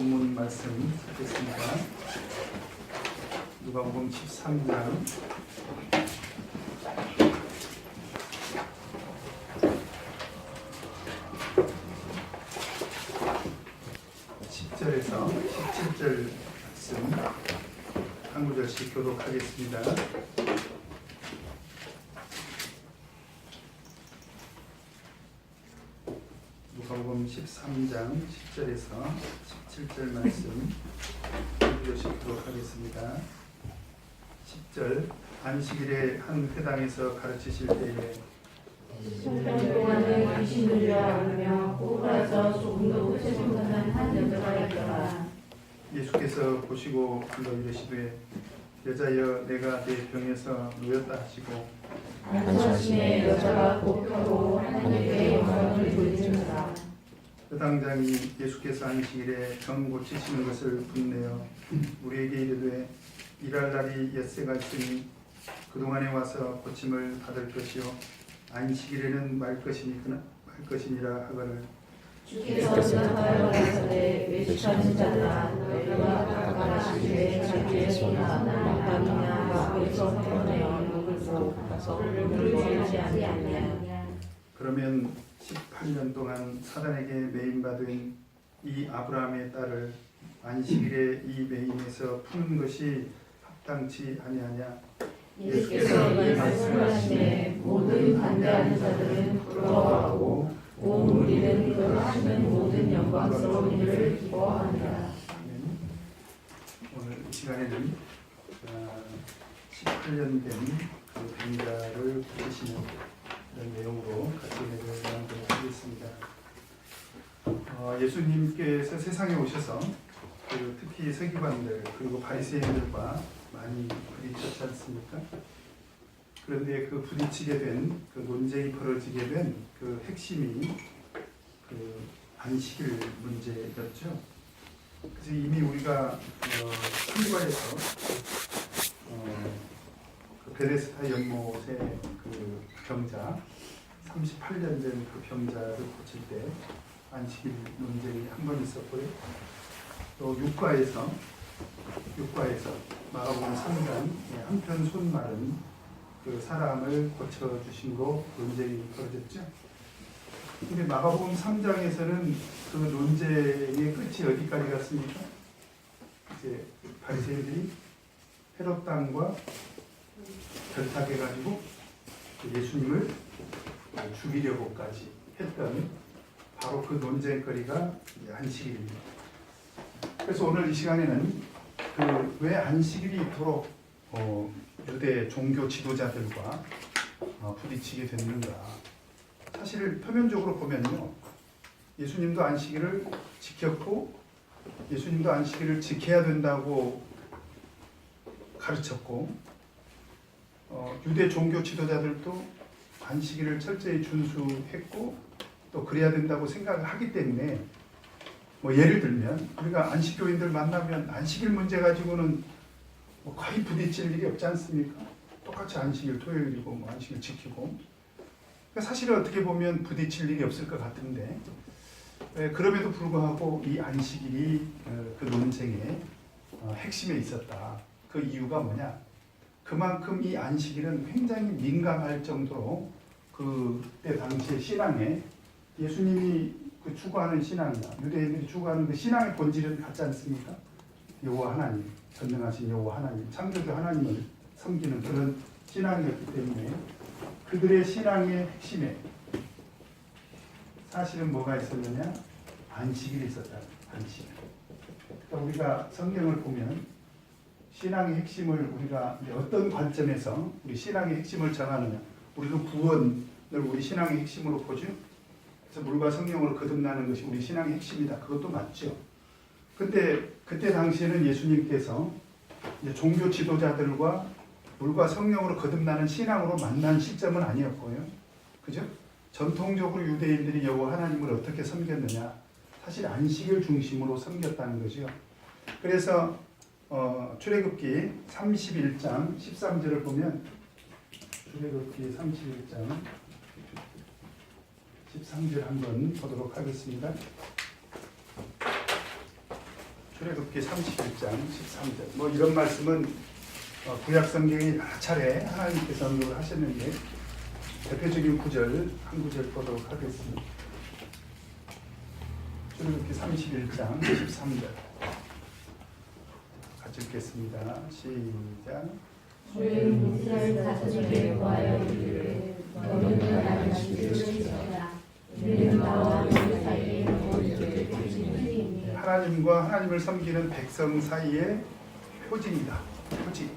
본문 말씀 듣겠습니다. 누가복음 13장 10절에서 17절 말씀 한 구절씩 교독하겠습니다. 누가복음 13장 10절에서 17절 말씀 한 구절씩 교독하겠습니다. 10절 안식일에 한 회당에서 가르치실 때에 10년 동안은 귀신을 쫓아오며 꼬부라져 조금도 고치지 못하는 한 여자가 있더라. 예수께서 보시고 불러 이르시되 여자여 내가 내 병에서 놓였다 하시고 안수하심에 여자가 곧 펴고 하나님께 영광을 돌리니라. 회당장이 예수께서 안식일에 병 고치시는 것을 분내어 우리에게 이르되 일할 날이 엿새가 있으니 그동안에 와서 고침을 받을 것이요 안식일에는 말 것이니라 하거늘 주께서 나타나여 가라사대 외식하는 자들아 너희가 각각 안식일에 자기의 손이나 마음이나 마음에서 태어내어 먹을고 너를 먹지 아니하냐. 그러면 18년 동안 사단에게 매임받은 이 아브라함의 딸을 안식일에 이 매임에서 푸는 것이 합당치 아니하냐. 예수께서 이 말씀하시네 모든 반대하는 자들은 부러워하고 온 우리는 그 하시는 모든 영광스러운 일을 기뻐하니라. 오늘 이 시간에는 18년 된 그 병자를 고치시는 그런 내용으로 같이 은혜를 나누도록 하겠습니다. 예수님께서 세상에 오셔서 특히 서기관들 그리고 바리새인들과 많이 부딪혔지 않습니까? 그런데 그 부딪히게 된 그 논쟁이 벌어지게 된 그 핵심이 그 안식일 문제였죠. 그래서 이미 우리가 성과에서 그 베데스다 연못의 그 병자 38년 된 그 병자를 고칠 때 안식일 논쟁이 한 번 있었고요. 또 육과에서 마가복음 3장 한편 손 마른 그 사람을 고쳐주심으로 논쟁이 벌어졌죠. 근데 마가복음 3장에서는 그 논쟁의 끝이 어디까지 갔습니까? 이제 바리새인들이 헤롯 왕과 결탁해가지고 예수님을 죽이려고까지 했던 바로 그 논쟁거리가 안식일입니다. 그래서 오늘 이 시간에는 그 왜 안식일이 이토록 유대 종교 지도자들과 부딪히게 됐는가. 사실 표면적으로 보면요, 예수님도 안식일을 지켰고 예수님도 안식일을 지켜야 된다고 가르쳤고 유대 종교 지도자들도 안식일을 철저히 준수했고 또 그래야 된다고 생각을 하기 때문에 예를 들면 우리가 안식교인들 만나면 안식일 문제 가지고는 거의 부딪힐 일이 없지 않습니까? 똑같이 안식일 토요일이고 안식일 지키고 그러니까 사실은 어떻게 보면 부딪힐 일이 없을 것 같은데 그럼에도 불구하고 이 안식일이 그 논쟁의 핵심에 있었다. 그 이유가 뭐냐? 그만큼 이 안식일은 굉장히 민감할 정도로 그때 당시의 신앙에 예수님이 그 추구하는 신앙이나 유대인들이 추구하는 그 신앙의 본질은 같지 않습니까? 여호와 하나님, 전능하신 여호와 하나님, 창조주 하나님을 섬기는 그런 신앙이었기 때문에 그들의 신앙의 핵심에 사실은 뭐가 있었느냐? 안식일이 있었다. 안식일. 그러니까 우리가 성경을 보면 신앙의 핵심을 우리가 어떤 관점에서 우리 신앙의 핵심을 정하느냐? 우리는 구원을 우리 신앙의 핵심으로 보죠. 그래서 물과 성령으로 거듭나는 것이 우리 신앙의 핵심이다. 그것도 맞죠. 근데 그때 당시에는 예수님께서 이제 종교 지도자들과 물과 성령으로 거듭나는 신앙으로 만난 시점은 아니었고요. 그죠? 전통적으로 유대인들이 여호와 하나님을 어떻게 섬겼느냐? 사실 안식일 중심으로 섬겼다는 거죠. 그래서 출애굽기 31장 13절을 보면 출애굽기 31장 13절 한번 보도록 하겠습니다. 출애굽기 31장 13절. 뭐 이런 말씀은 구약 성경에 여러 차례 하나님께서 언급을 하셨는데 대표적인 구절 한 구절 보도록 하겠습니다. 출애굽기 31장 13절 같이 읽겠습니다. 시작. 주의 이스라엘 자손에게 구하여 이르기를 너는 나를 지키시리라. 이는 나와 너희 사이에 너희들의 표징이니 하나님과 하나님을 섬기는 백성 사이의 표징이다. 표징.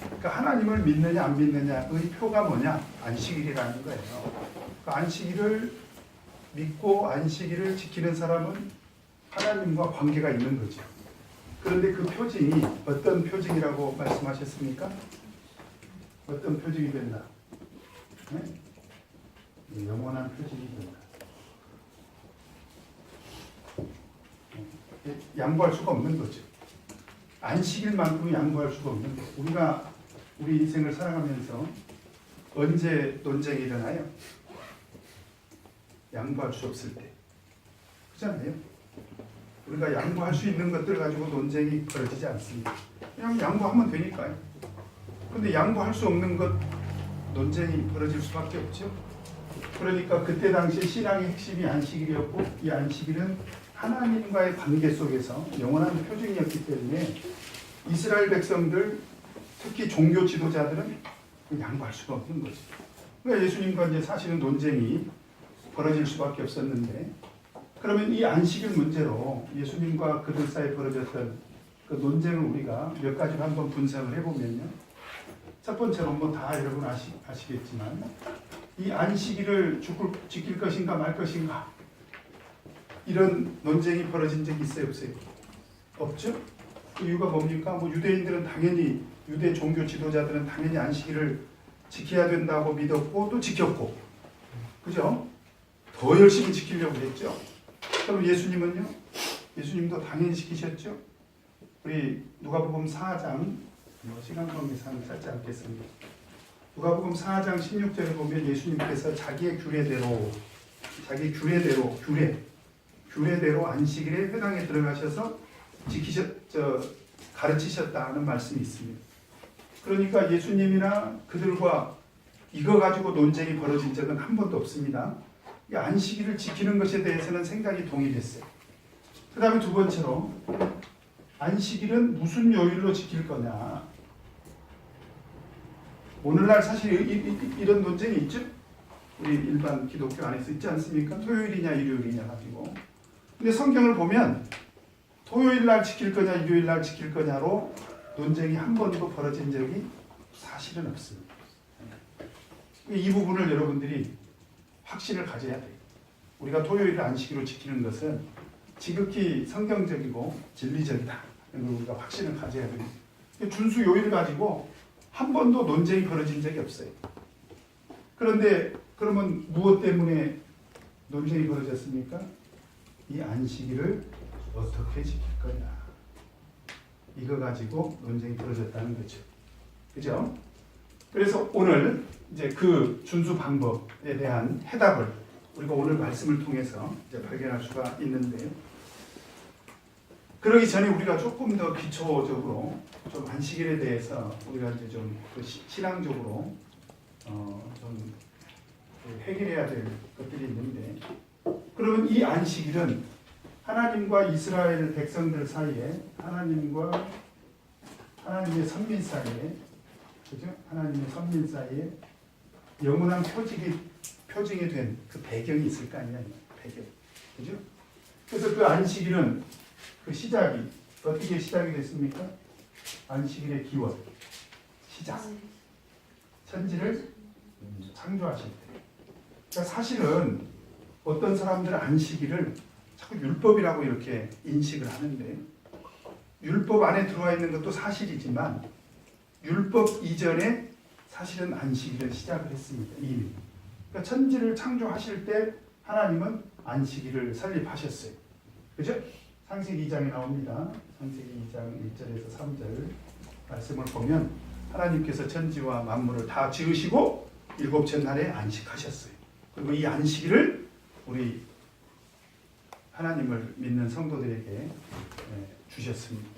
그러니까 하나님을 믿느냐 안 믿느냐의 표가 뭐냐? 안식일이라는 거예요. 그러니까 안식일을 믿고 안식일을 지키는 사람은 하나님과 관계가 있는 거죠. 그런데 그 표징이 어떤 표징이라고 말씀하셨습니까? 어떤 표징이 된다? 네? 영원한 표징이 된다. 양보할 수가 없는 거죠. 안식일만큼은 양보할 수가 없는 거죠. 우리가 우리 인생을 살아가면서 언제 논쟁이 일어나요? 양보할 수 없을 때. 그렇잖아요. 우리가 양보할 수 있는 것들 가지고 논쟁이 벌어지지 않습니다. 그냥 양보하면 되니까요. 근데 양보할 수 없는 것 논쟁이 벌어질 수밖에 없죠. 그러니까 그때 당시 신앙의 핵심이 안식일이었고 이 안식일은 하나님과의 관계 속에서 영원한 표징이었기 때문에 이스라엘 백성들 특히 종교 지도자들은 양보할 수가 없는 거죠. 그러니까 예수님과 이제 사실은 논쟁이 벌어질 수밖에 없었는데 그러면 이 안식일 문제로 예수님과 그들 사이에 벌어졌던 그 논쟁을 우리가 몇 가지로 한번 분석을 해보면요. 첫 번째로 뭐 다 여러분 아시겠지만 이 안식일을 지킬 것인가 말 것인가 이런 논쟁이 벌어진 적이 있어요, 없어요? 없죠? 그 이유가 뭡니까? 뭐 유대인들은 당연히 유대 종교 지도자들은 당연히 안식일을 지켜야 된다고 믿었고 또 지켰고, 그죠? 더 열심히 지키려고 했죠. 그럼 예수님은요? 예수님도 당연히 지키셨죠? 우리 누가복음 4장 시간 관계상 짧지 않겠습니다. 누가복음 4장 16절에 보면 예수님께서 자기의 규례대로 안식일에 회당에 들어가셔서 가르치셨다는 말씀이 있습니다. 그러니까 예수님이나 그들과 이거 가지고 논쟁이 벌어진 적은 한 번도 없습니다. 이 안식일을 지키는 것에 대해서는 생각이 동일했어요. 그 다음에 두 번째로 안식일은 무슨 요일로 지킬 거냐. 오늘날 사실 이런 논쟁이 있죠. 우리 일반 기독교 안에서 있지 않습니까? 토요일이냐 일요일이냐 가지고. 근데 성경을 보면 토요일 날 지킬 거냐 일요일 날 지킬 거냐로 논쟁이 한 번도 벌어진 적이 사실은 없습니다. 이 부분을 여러분들이 확신을 가져야 돼요. 우리가 토요일을 안식일로 지키는 것은 지극히 성경적이고 진리적이다. 우리가 확신을 가져야 돼요. 준수 요일을 가지고 한 번도 논쟁이 벌어진 적이 없어요. 그런데 그러면 무엇 때문에 논쟁이 벌어졌습니까? 이 안식일을 어떻게 지킬 거냐. 이거 가지고 논쟁이 벌어졌다는 거죠. 그죠? 그래서 오늘 이제 그 준수 방법에 대한 해답을 우리가 오늘 말씀을 통해서 이제 발견할 수가 있는데요. 그러기 전에 우리가 조금 더 기초적으로 좀 안식일에 대해서 우리가 이제 좀 신앙적으로 좀 해결해야 될 것들이 있는데, 그러면 이 안식일은 하나님과 이스라엘 백성들 사이에 하나님과 하나님의 선민 사이에, 그죠? 하나님의 선민 사이에 영원한 표징이 된 그 배경이 있을 거 아니냐, 배경, 그죠? 그래서 그 안식일은 그 시작이 어떻게 시작이 됐습니까? 안식일의 기원, 시작, 천지를 창조하실 때. 그러니까 사실은 어떤 사람들은 안식일을 자꾸 율법이라고 이렇게 인식을 하는데, 율법 안에 들어와 있는 것도 사실이지만 율법 이전에 사실은 안식일을 시작을 했습니다. 이미. 그러니까 천지를 창조하실 때 하나님은 안식일을 설립하셨어요. 그죠? 창세기 2장에 나옵니다. 창세기 2장 1절에서 3절 말씀을 보면 하나님께서 천지와 만물을 다 지으시고 일곱째 날에 안식하셨어요. 그리고 이 안식일을 우리 하나님을 믿는 성도들에게 주셨습니다.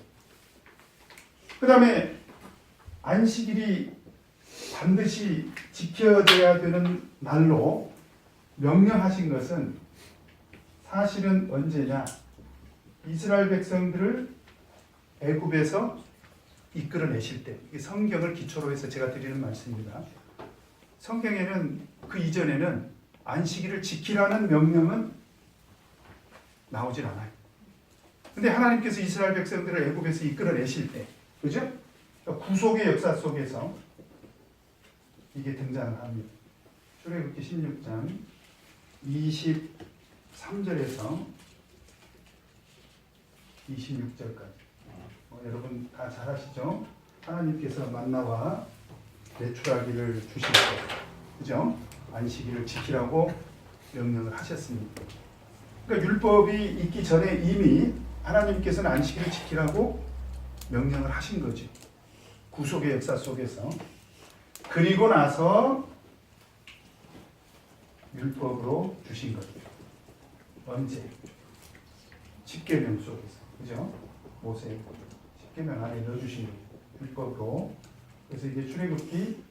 그 다음에 안식일이 반드시 지켜져야 되는 날로 명령하신 것은 사실은 언제냐? 이스라엘 백성들을 애굽에서 이끌어내실 때, 이 성경을 기초로 해서 제가 드리는 말씀입니다. 성경에는 그 이전에는 안식일을 지키라는 명령은 나오질 않아요. 근데 하나님께서 이스라엘 백성들을 애굽에서 이끌어내실 때, 그죠? 구속의 역사 속에서 이게 등장을 합니다. 출애굽기 16장 23절에서 26절까지. 여러분 다 잘 아시죠? 하나님께서 만나와 내추라기를 주실 때, 그죠? 안식일을 지키라고 명령을 하셨습니다. 그러니까 율법이 있기 전에 이미 하나님께서는 안식일을 지키라고 명령을 하신 거죠. 구속의 역사 속에서. 그리고 나서 율법으로 주신 거죠. 언제? 십계명 속에서, 그죠? 모세 십계명 안에 넣어주신 거죠. 율법으로. 그래서 이게 출애굽기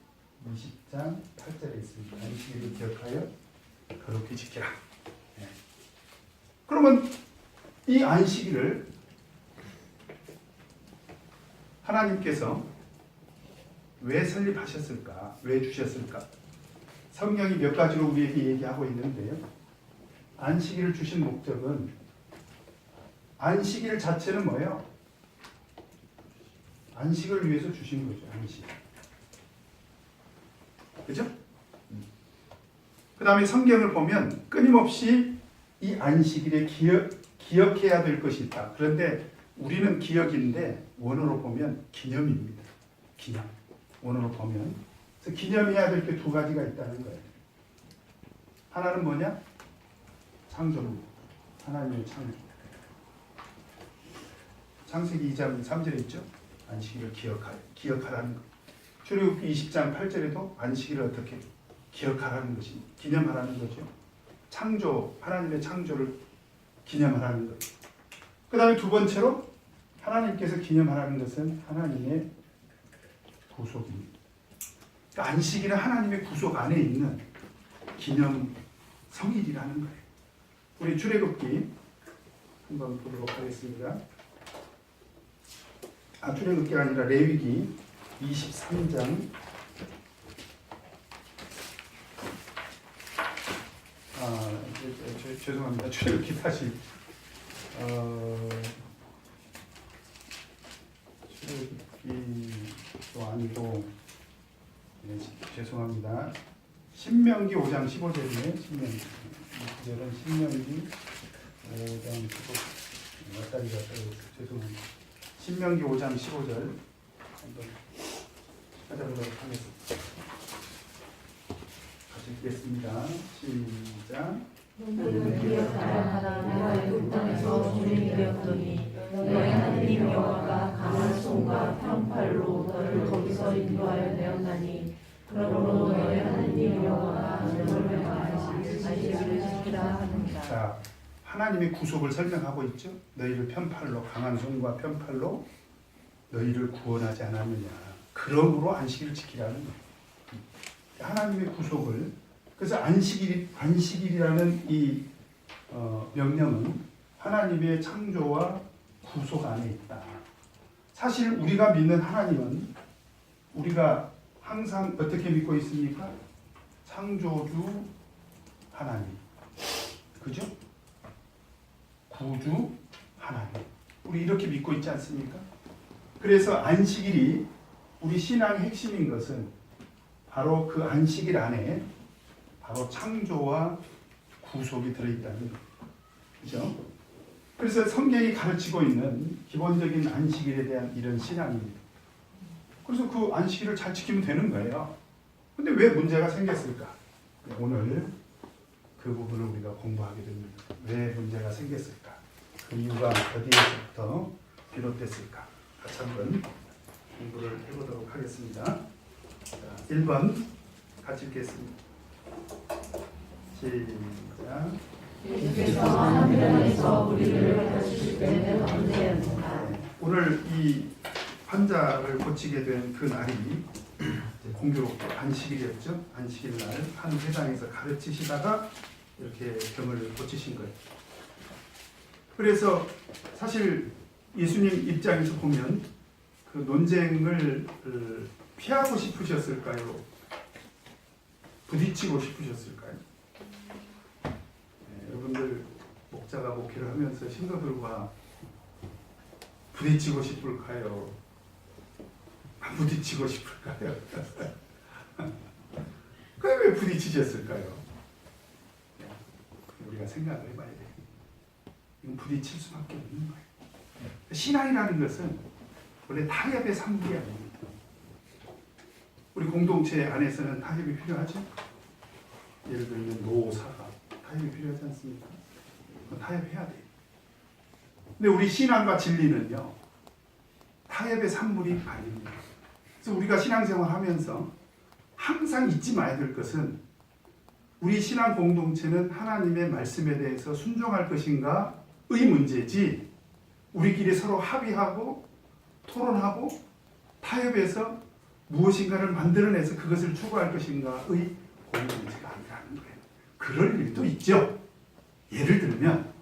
20장 8절에 있습니다. 안식일을 기억하여 거룩히 지키라. 네. 그러면 이 안식일을 하나님께서 왜 설립하셨을까? 왜 주셨을까? 성경이 몇 가지로 우리에게 얘기하고 있는데요. 안식일을 주신 목적은, 안식일 자체는 뭐예요? 안식을 위해서 주신 거죠. 안식. 그죠? 그 다음에 성경을 보면 끊임없이 이 안식일에 기억해야 될 것이 있다. 그런데 우리는 기억인데 원어로 보면 기념입니다. 기념. 원어로 보면. 그래서 기념해야 될 게 두 가지가 있다는 거예요. 하나는 뭐냐? 창조입니다. 하나님의 창조. 창세기 2장 3절에 있죠. 안식일을 기억하라는 것. 출애굽기 20장 8절에도 안식일을 어떻게 기억하라는 것이, 기념하라는 거죠. 창조, 하나님의 창조를 기념하라는 것. 그 다음에 두 번째로 하나님께서 기념하라는 것은 하나님의 구속입니다. 그러니까 안식일은 하나님의 구속 안에 있는 기념 성일이라는 거예요. 우리 출애굽기 한번 보도록 하겠습니다. 출애굽기가 아니라 레위기 23장 죄송합니다. 출애굽기 다시 출애굽기도 아니고 네, 죄송합니다. 신명기 5장 15절이네요. 신명기 9절은 신명기 5장 15절 왔다리가 죄송합니다. 신명기 5장 15절 한번 찾아보도록 하겠습니다. 같이 읽겠습니다. 시작. 너희는 기억하라. 내가 애굽 땅에서 주님이 되었더니 너희 하나님 여호와가 강한 손과 편팔로 너를 거기서 인도하여 내었나니 그러므로 너희 하나님 여호와가 너를 명하여 안식일을 지키라 하느니라. 자, 하나님의 구속을 설명하고 있죠. 너희를 편팔로, 강한 손과 편팔로 너희를 구원하지 않았느냐. 그러므로 안식일을 지키라는 거예요. 하나님의 구속을. 그래서 안식일이라는 이 명령은 하나님의 창조와 구속 안에 있다. 사실 우리가 믿는 하나님은 우리가 항상 어떻게 믿고 있습니까? 창조주 하나님, 그죠? 구주 하나님. 우리 이렇게 믿고 있지 않습니까? 그래서 안식일이 우리 신앙의 핵심인 것은 바로 그 안식일 안에 바로 창조와 구속이 들어있다는 거예요. 그죠? 그래서 성경이 가르치고 있는 기본적인 안식일에 대한 이런 신앙입니다. 그래서 그 안식일을 잘 지키면 되는 거예요. 근데 왜 문제가 생겼을까? 오늘 그 부분을 우리가 공부하게 됩니다. 왜 문제가 생겼을까? 그 이유가 어디에서부터 비롯됐을까? 같이 한번 공부를 해보도록 하겠습니다. 자, 1번 같이 읽겠습니다. 시작. 예수께서 하늘에서 우리를 가르치실 때는 언제였는가? 오늘 이 환자를 고치게 된 그 날이 공교롭게 안식일이었죠. 안식일 날 한 회당에서 가르치시다가 이렇게 병을 고치신 거예요. 그래서 사실 예수님 입장에서 보면 그 논쟁을 피하고 싶으셨을까요? 부딪히고 싶으셨을까요? 네, 여러분들 목자가 목회를 하면서 신도들과 부딪히고 싶을까요? 안 부딪히고 싶을까요? 그럼 왜 부딪히셨을까요? 네, 우리가 생각을 해봐야 돼요. 이건 부딪힐 수밖에 없는 거예요. 신앙이라는 것은 원래 타협의 산물이 아닙니다. 우리 공동체 안에서는 타협이 필요하죠. 예를 들면 노사가 타협이 필요하지 않습니까? 타협해야 돼요. 근데 우리 신앙과 진리는요, 타협의 산물이 아닙니다. 그래서 우리가 신앙생활 하면서 항상 잊지 마야 될 것은 우리 신앙 공동체는 하나님의 말씀에 대해서 순종할 것인가의 문제지, 우리끼리 서로 합의하고 토론하고 타협해서 무엇인가를 만들어내서 그것을 추구할 것인가의 공동체가 아니라는 거예요. 그럴 일도 있죠. 예를 들면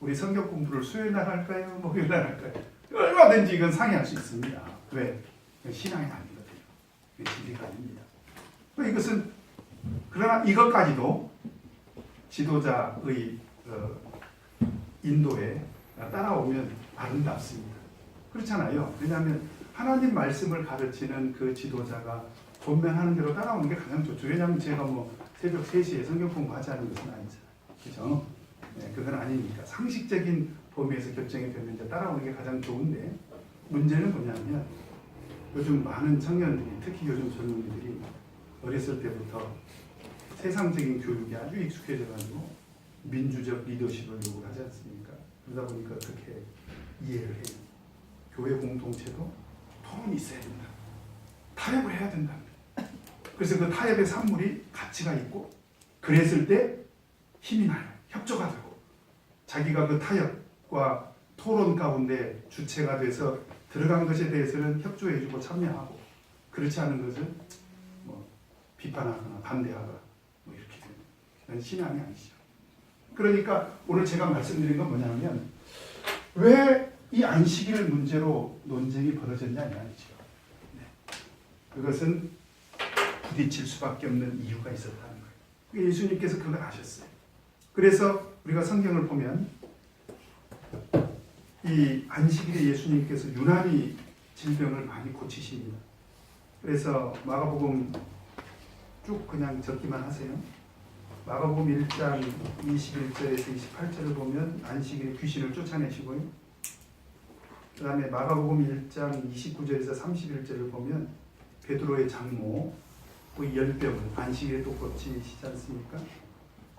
우리 성경 공부를 수요일날 할까요? 목요일날 할까요? 얼마든지 이건 상의할 수 있습니다. 왜? 신앙이 아니거든요. 진리가 아닙니다. 이것은 그러나 이것까지도 지도자의 인도에 따라오면 아름답습니다. 그렇잖아요. 왜냐하면 하나님 말씀을 가르치는 그 지도자가 권면하는 대로 따라오는 게 가장 좋죠. 왜냐하면 제가 뭐 새벽 3시에 성경 공부하지 않은 것은 아니잖아요. 그죠? 네, 그건 아니니까. 상식적인 범위에서 결정이 되면 이제 따라오는 게 가장 좋은데, 문제는 뭐냐면 요즘 많은 청년들이, 특히 요즘 젊은이들이 어렸을 때부터 세상적인 교육에 아주 익숙해져가지고 민주적 리더십을 요구하지 않습니까? 그러다 보니까 어떻게 이해를 해요. 교회 공동체도 토론이 있어야 된다. 타협을 해야 된다. 그래서 그 타협의 산물이 가치가 있고, 그랬을 때 힘이 나요. 협조가 되고, 자기가 그 타협과 토론 가운데 주체가 돼서 들어간 것에 대해서는 협조해주고 참여하고, 그렇지 않은 것은 뭐 비판하거나 반대하거나 뭐 이렇게 됩니다. 그건 신앙이 아니죠. 그러니까 오늘 제가 말씀드린 건 뭐냐면, 왜 이 안식일 문제로 논쟁이 벌어졌냐 이 말이죠. 네. 그것은 부딪힐 수밖에 없는 이유가 있었다는 거예요. 예수님께서 그걸 아셨어요. 그래서 우리가 성경을 보면 이 안식일에 예수님께서 유난히 질병을 많이 고치십니다. 그래서 마가복음 쭉 그냥 적기만 하세요. 마가복음 1장 21절에서 28절을 보면 안식일에 귀신을 쫓아내시고요. 그 다음에 마가복음 1장 29절에서 31절을 보면 베드로의 장모 그 열병을 안식일에 또 고치시지 않습니까?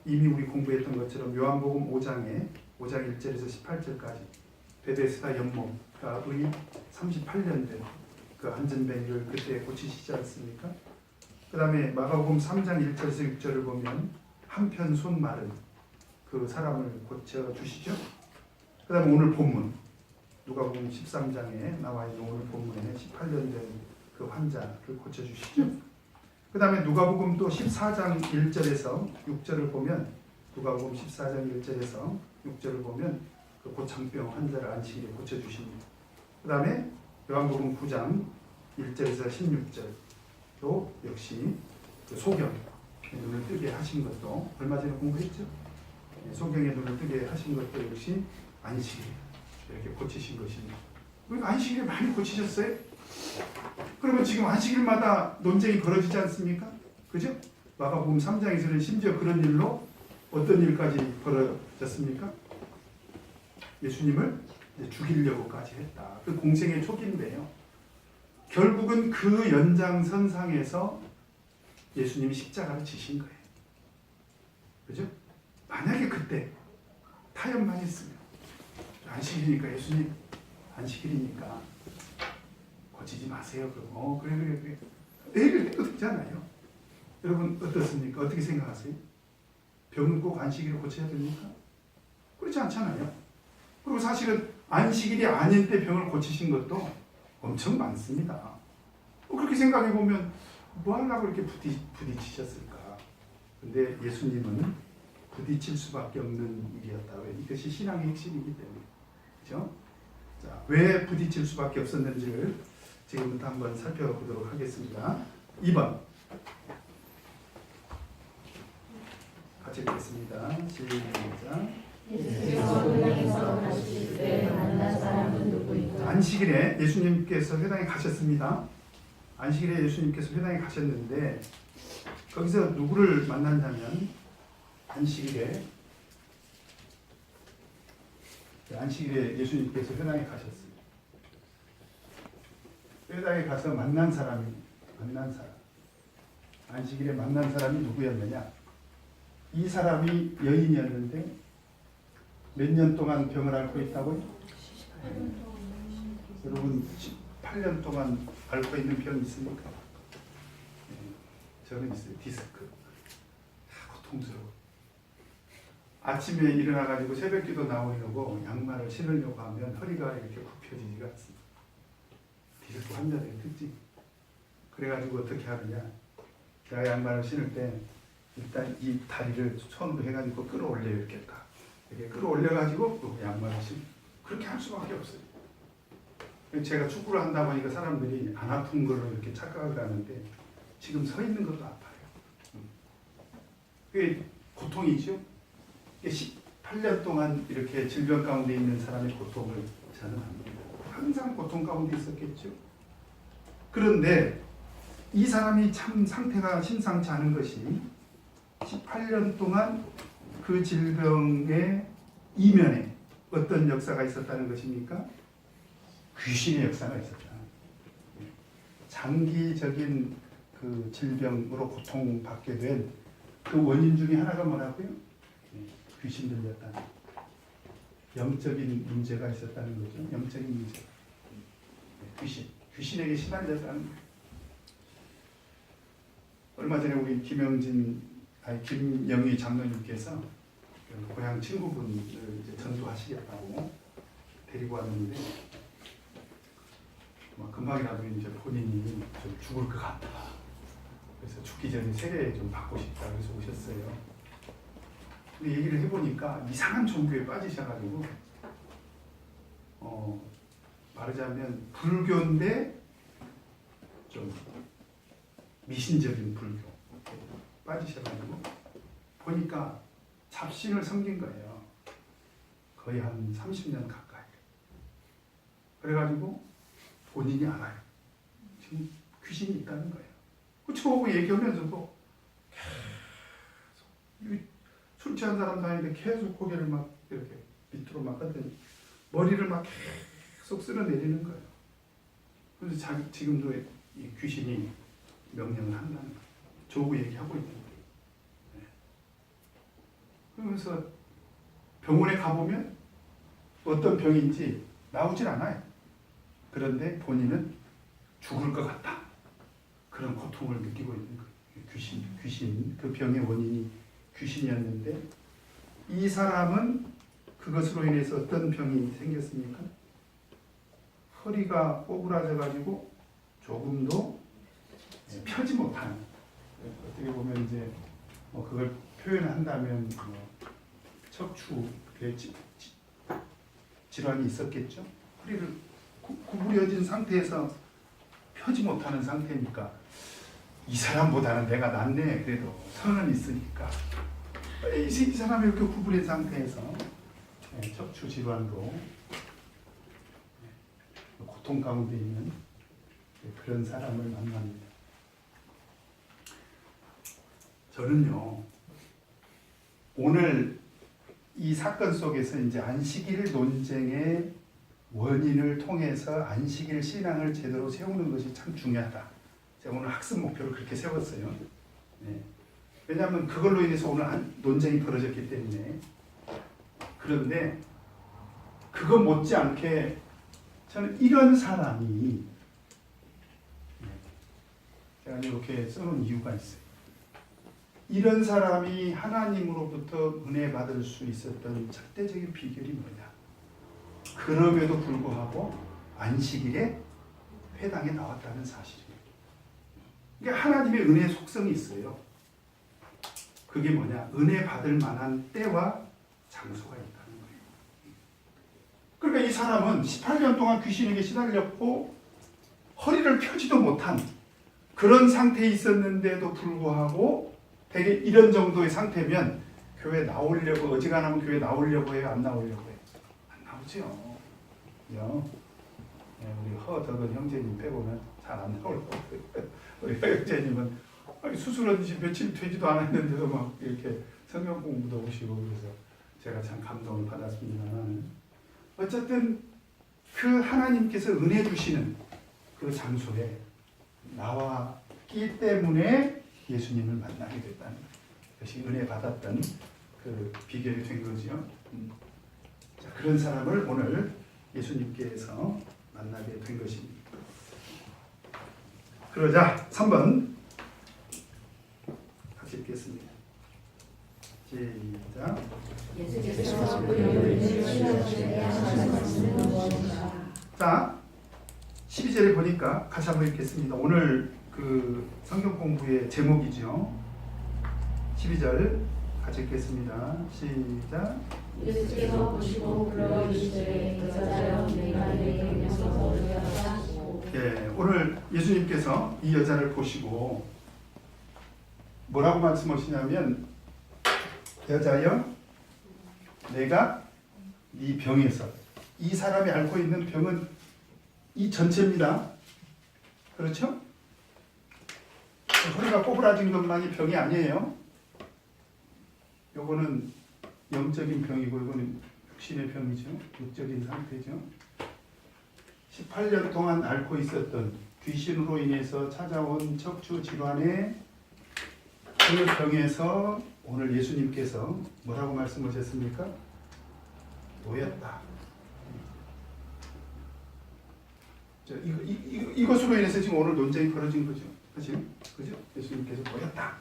이미 우리 공부했던 것처럼 요한복음 5장 1절에서 18절까지 베데스다 연못가의 38년 된 그 한전뱅이를 그때 고치시지 않습니까? 그 다음에 마가복음 3장 1절에서 6절을 보면 한편 손 마른 그 사람을 고쳐주시죠. 그 다음에 오늘 본문 누가복음 13장에 나와 있는 오늘 본문에 18년 된 그 환자를 고쳐주시죠. 그 다음에 누가복음 또 14장 1절에서 6절을 보면 누가복음 14장 1절에서 6절을 보면 그 고창병 환자를 안식일에 고쳐주십니다. 그 다음에 요한복음 9장 1절에서 16절도 역시 그 소경의 눈을 뜨게 하신 것도 얼마 전에 공부했죠. 소경의 눈을 뜨게 하신 것도 역시 안식일에 이렇게 고치신 것입니다. 그러니까 안식일에 많이 고치셨어요? 그러면 지금 안식일마다 논쟁이 벌어지지 않습니까? 그죠? 마가복음 3장에서는 심지어 그런 일로 어떤 일까지 벌어졌습니까? 예수님을 죽이려고까지 했다. 그 공생의 초기인데요. 결국은 그 연장선상에서 예수님이 십자가를 지신 거예요. 그죠? 만약에 그때 타협만 했으면 안식일이니까 예수님 안식일이니까 고치지 마세요. 그럼 그래 얘기를 해도 되잖아요. 여러분 어떻습니까? 어떻게 생각하세요? 병은 꼭 안식일을 고쳐야 됩니까? 그렇지 않잖아요. 그리고 사실은 안식일이 아닌 때 병을 고치신 것도 엄청 많습니다. 그렇게 생각해 보면 뭐 하려고 이렇게 부딪히셨을까? 근데 예수님은 부딪힐 수밖에 없는 일이었다. 왜? 이것이 신앙의 핵심이기 때문에. 그렇죠? 자, 왜 부딪힐 수밖에 없었는지를 지금부터 한번 살펴보도록 하겠습니다. 2번 같이 읽겠습니다. 시작. 예수께서 회당에서 가실 때 만난 사람은 누구인가? 안식일에 예수님께서 회당에 가셨습니다. 안식일에 예수님께서 회당에 가셨는데 거기서 누구를 만났냐면 안식일에 예수님께서 회당에 가셨어요. 회당에 가서 만난 사람. 안식일에 만난 사람이 누구였느냐? 이 사람이 여인이었는데 몇 년 동안 병을 앓고 있다고요? 여러분 18년 동안 앓고 있는 병이 있습니까? 저는 있어요. 디스크. 고통스러워. 아침에 일어나가지고 새벽기도 나오려고 양말을 신으려고 하면 허리가 이렇게 굽혀지지가 않습니다. 디스크 환자들의 특징. 그래가지고 어떻게 하느냐? 제가 양말을 신을 때 일단 이 다리를 손으로 해가지고 끌어올려요. 이렇게 딱. 이렇게 끌어올려가지고 그 양말을 신고. 그렇게 할 수밖에 없어요. 제가 축구를 한다 보니까 사람들이 안 아픈 걸로 이렇게 착각을 하는데 지금 서 있는 것도 아파요. 그게 고통이죠. 18년 동안 이렇게 질병 가운데 있는 사람의 고통을 저는 압니다. 항상 고통 가운데 있었겠죠. 그런데 이 사람이 참 상태가 심상치 않은 것이 18년 동안 그 질병의 이면에 어떤 역사가 있었다는 것입니까? 귀신의 역사가 있었다. 장기적인 그 질병으로 고통받게 된 그 원인 중에 하나가 뭐라고요? 귀신 들렸다는, 영적인 문제가 있었다는 거죠. 영적인 문제. 귀신에게 시달렸다는 거예요. 얼마 전에 우리 김영희 장로님께서 고향 친구분을 이제 전도하시겠다고 데리고 왔는데 금방이라도 이제 본인이 좀 죽을 것 같다. 그래서 죽기 전에 세례 좀 받고 싶다. 그래서 오셨어요. 근데 얘기를 해보니까 이상한 종교에 빠지셔가지고 말하자면 불교인데 좀 미신적인 불교 빠지셔가지고 보니까 잡신을 섬긴 거예요. 거의 한 30년 가까이. 그래가지고 본인이 알아요. 지금 귀신이 있다는 거예요. 저하고 얘기하면서도 계속 술 취한 사람 다니는데 계속 고개를 막 이렇게 밑으로 막 걷더니 머리를 막 계속 쓸어내리는 거예요. 그래서 지금도 이 귀신이 명령을 한다는 거예요. 저하고 얘기하고 있는 거예요. 그러면서 병원에 가보면 어떤 병인지 나오질 않아요. 그런데 본인은 죽을 것 같다. 그런 고통을 느끼고 있는 거예요. 귀신, 그 병의 원인이 귀신이었는데 이 사람은 그것으로 인해서 어떤 병이 생겼습니까? 허리가 꼬부라져가지고 조금도 펴지 못하는, 어떻게 보면 이제 그걸 표현한다면 척추의 질환이 있었겠죠. 허리를 구부려진 상태에서 펴지 못하는 상태니까 이 사람보다는 내가 낫네. 그래도 선은 있으니까 이 사람이 이렇게 구부린 상태에서 척추 질환으로 고통 가운데 있는 그런 사람을 만납니다. 저는요, 오늘 이 사건 속에서 이제 안식일 논쟁의 원인을 통해서 안식일 신앙을 제대로 세우는 것이 참 중요하다. 제가 오늘 학습 목표를 그렇게 세웠어요. 네. 왜냐하면 그걸로 인해서 오늘 논쟁이 벌어졌기 때문에. 그런데 그거 못지않게 저는 이런 사람이, 제가 이렇게 써놓은 이유가 있어요. 이런 사람이 하나님으로부터 은혜 받을 수 있었던 절대적인 비결이 뭐냐? 그럼에도 불구하고 안식일에 회당에 나왔다는 사실이에요. 그러니까 하나님의 은혜의 속성이 있어요. 그게 뭐냐? 은혜 받을 만한 때와 장소가 있다는 거예요. 그러니까 이 사람은 18년 동안 귀신에게 시달렸고 허리를 펴지도 못한 그런 상태에 있었는데도 불구하고 되게 이런 정도의 상태면 교회 나오려고, 어지간하면 교회 나오려고 해요? 안 나오려고 해요? 안 나오죠. 그죠? 우리 허덕은 형제님 빼고는 잘 안 나오려고 해요. 우리 형제님은 수술한 지 며칠 되지도 않았는데도 막 이렇게 성경 공부도 오시고 그래서 제가 참 감동을 받았습니다만, 어쨌든 그 하나님께서 은혜 주시는 그 장소에 나왔기 때문에 예수님을 만나게 됐다는 것이 은혜 받았던 그 비결이 된 거죠. 자, 그런 사람을 오늘 예수님께서 만나게 된 것입니다. 그러자 3번 같이 읽겠습니다. 시작. 예수께서 그를 치료하시되 하신 말씀은 무엇인가? 자, 12절에 보니까 같이 한번 읽겠습니다. 오늘 그 성경 공부의 제목이죠. 12절 같이 읽겠습니다. 시작. 예수께서 보시고 불러 이르시되 여자여 내가 네게 명령서 의하라 하시고. 예, 오늘 예수님께서 이 여자를 보시고 뭐라고 말씀하시냐면, 여자여 내가 네 병에서, 이 사람이 앓고 있는 병은 이 전체입니다. 그렇죠? 허리가 꼬부라진 것만이 병이 아니에요. 요거는 영적인 병이고 이거는 육신의 병이죠. 육적인 상태죠. 18년 동안 앓고 있었던 귀신으로 인해서 찾아온 척추 질환의 그 병에서 오늘 예수님께서 뭐라고 말씀하셨습니까? 놓였다. 이것으로 인해서 지금 오늘 논쟁이 벌어진 거죠. 그죠? 예수님께서 놓였다.